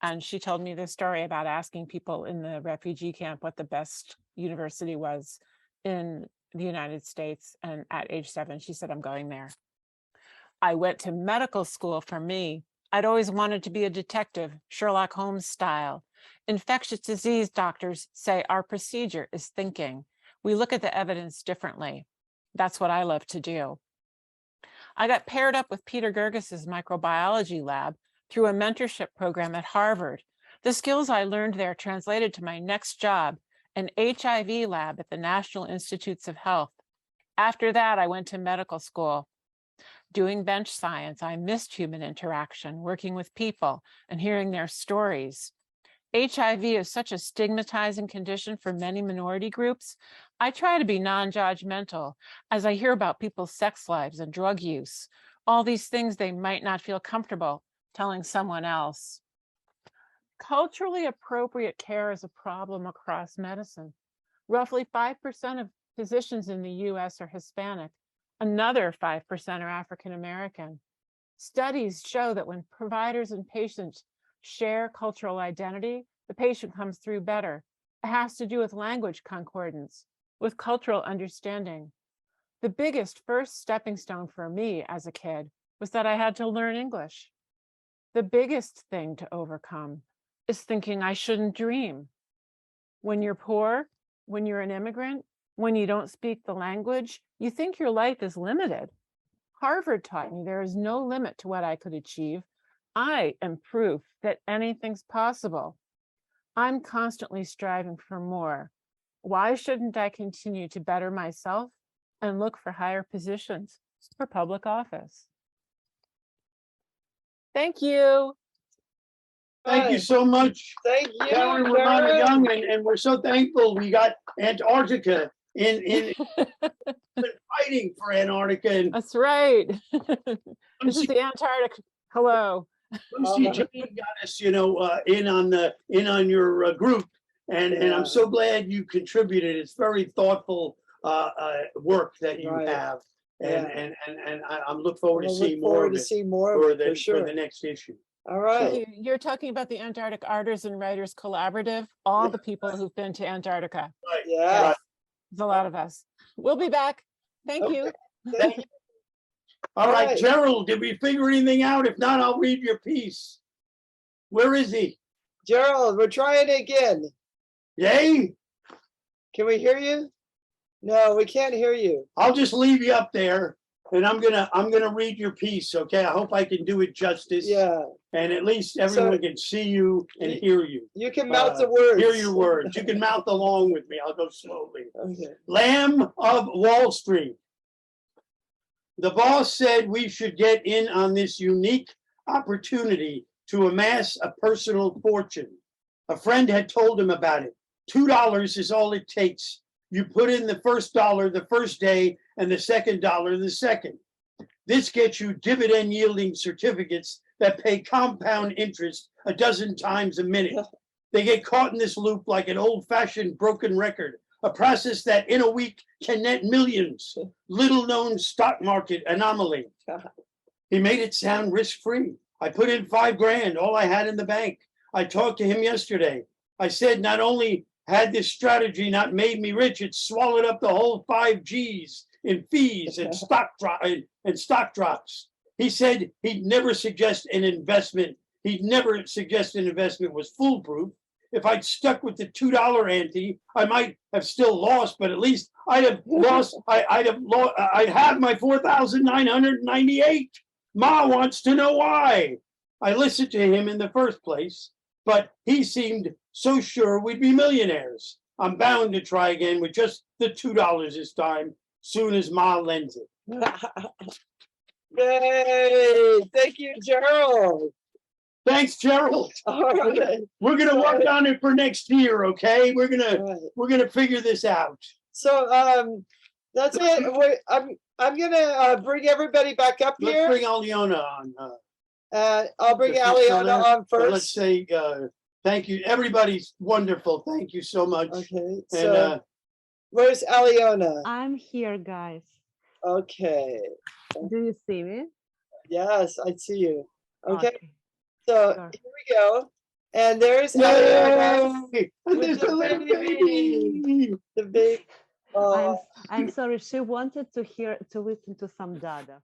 And she told me this story about asking people in the refugee camp what the best university was in the United States. And at age 7, she said, I'm going there. I went to medical school for me. I'd always wanted to be a detective, Sherlock Holmes style. Infectious disease doctors say our procedure is thinking. We look at the evidence differently. That's what I love to do. I got paired up with Peter Gergis's microbiology lab through a mentorship program at Harvard. The skills I learned there translated to my next job, an HIV lab at the National Institutes of Health. After that, I went to medical school. Doing bench science, I missed human interaction, working with people and hearing their stories. HIV is such a stigmatizing condition for many minority groups. I try to be non-judgmental as I hear about people's sex lives and drug use, all these things they might not feel comfortable telling someone else. Culturally appropriate care is a problem across medicine. Roughly 5% of physicians in the US are Hispanic. Another 5% are African American. Studies show that when providers and patients share cultural identity, the patient comes through better. It has to do with language concordance, with cultural understanding. The biggest first stepping stone for me as a kid was that I had to learn English. The biggest thing to overcome is thinking I shouldn't dream. When you're poor, when you're an immigrant, when you don't speak the language, you think your life is limited. Harvard taught me there is no limit to what I could achieve. I am proof that anything's possible. I'm constantly striving for more. Why shouldn't I continue to better myself and look for higher positions for public office? Thank you. Thank you so much. Thank you, Karen Romano Young, and we're so thankful we got Antarctica in fighting for Antarctica. And that's right. This is the Antarctic. Hello. Lucy Jane got us, in on your group, and I'm so glad you contributed. It's very thoughtful work that you have, and I'm looking forward to seeing more of it for the next issue. All right. You're talking about the Antarctic Artists and Writers Collaborative, all the people who've been to Antarctica. Right. Yeah. Right. There's a lot of us. We'll be back. Thank you. Thank you. All right, Gerald, did we figure anything out? If not, I'll read your piece. Where is he? Gerald, we're trying again. Yay? Can we hear you? No, we can't hear you. I'll just leave you up there, and I'm gonna read your piece. Okay, I hope I can do it justice. Yeah. And at least everyone can see you and hear you. You can mouth the words. Hear your words. You can mouth along with me. I'll go slowly. Okay. Lamb of Wall Street. The boss said we should get in on this unique opportunity to amass a personal fortune. A friend had told him about it. $2 is all it takes. You put in the first dollar the first day and the second dollar the second. This gets you dividend yielding certificates that pay compound interest a dozen times a minute. They get caught in this loop like an old-fashioned broken record, a process that in a week can net millions. Little known stock market anomaly. He made it sound risk-free. I put in $5 grand, all I had in the bank. I talked to him yesterday. I said, not only had this strategy not made me rich, it swallowed up the whole 5 Gs in fees and stock drops. He said he'd never suggest an investment. He'd never suggest an investment was foolproof. If I'd stuck with the $2 ante, I might have still lost, but at least I'd have lost. I'd have my 4,998. Ma wants to know why. I listened to him in the first place, but he seemed so sure we'd be millionaires. I'm bound to try again with just the $2 this time, soon as Ma lends it. Yay! Thank you, Gerald. Thanks, Gerald. All right. We're gonna work on it for next year, okay? We're gonna figure this out. So that's it. I'm gonna bring everybody back up Let's here. bring Aliona on. I'll bring Aliona on So first. let's say thank you. Everybody's wonderful. Thank you so much. Okay. And So where's Aliona? I'm here, guys. Okay. Do you see me? Yes, I see you. Okay. So here we go. And there's Yay! Aliona. And with there's the little baby. The big. I'm sorry. She wanted to listen to some Dada.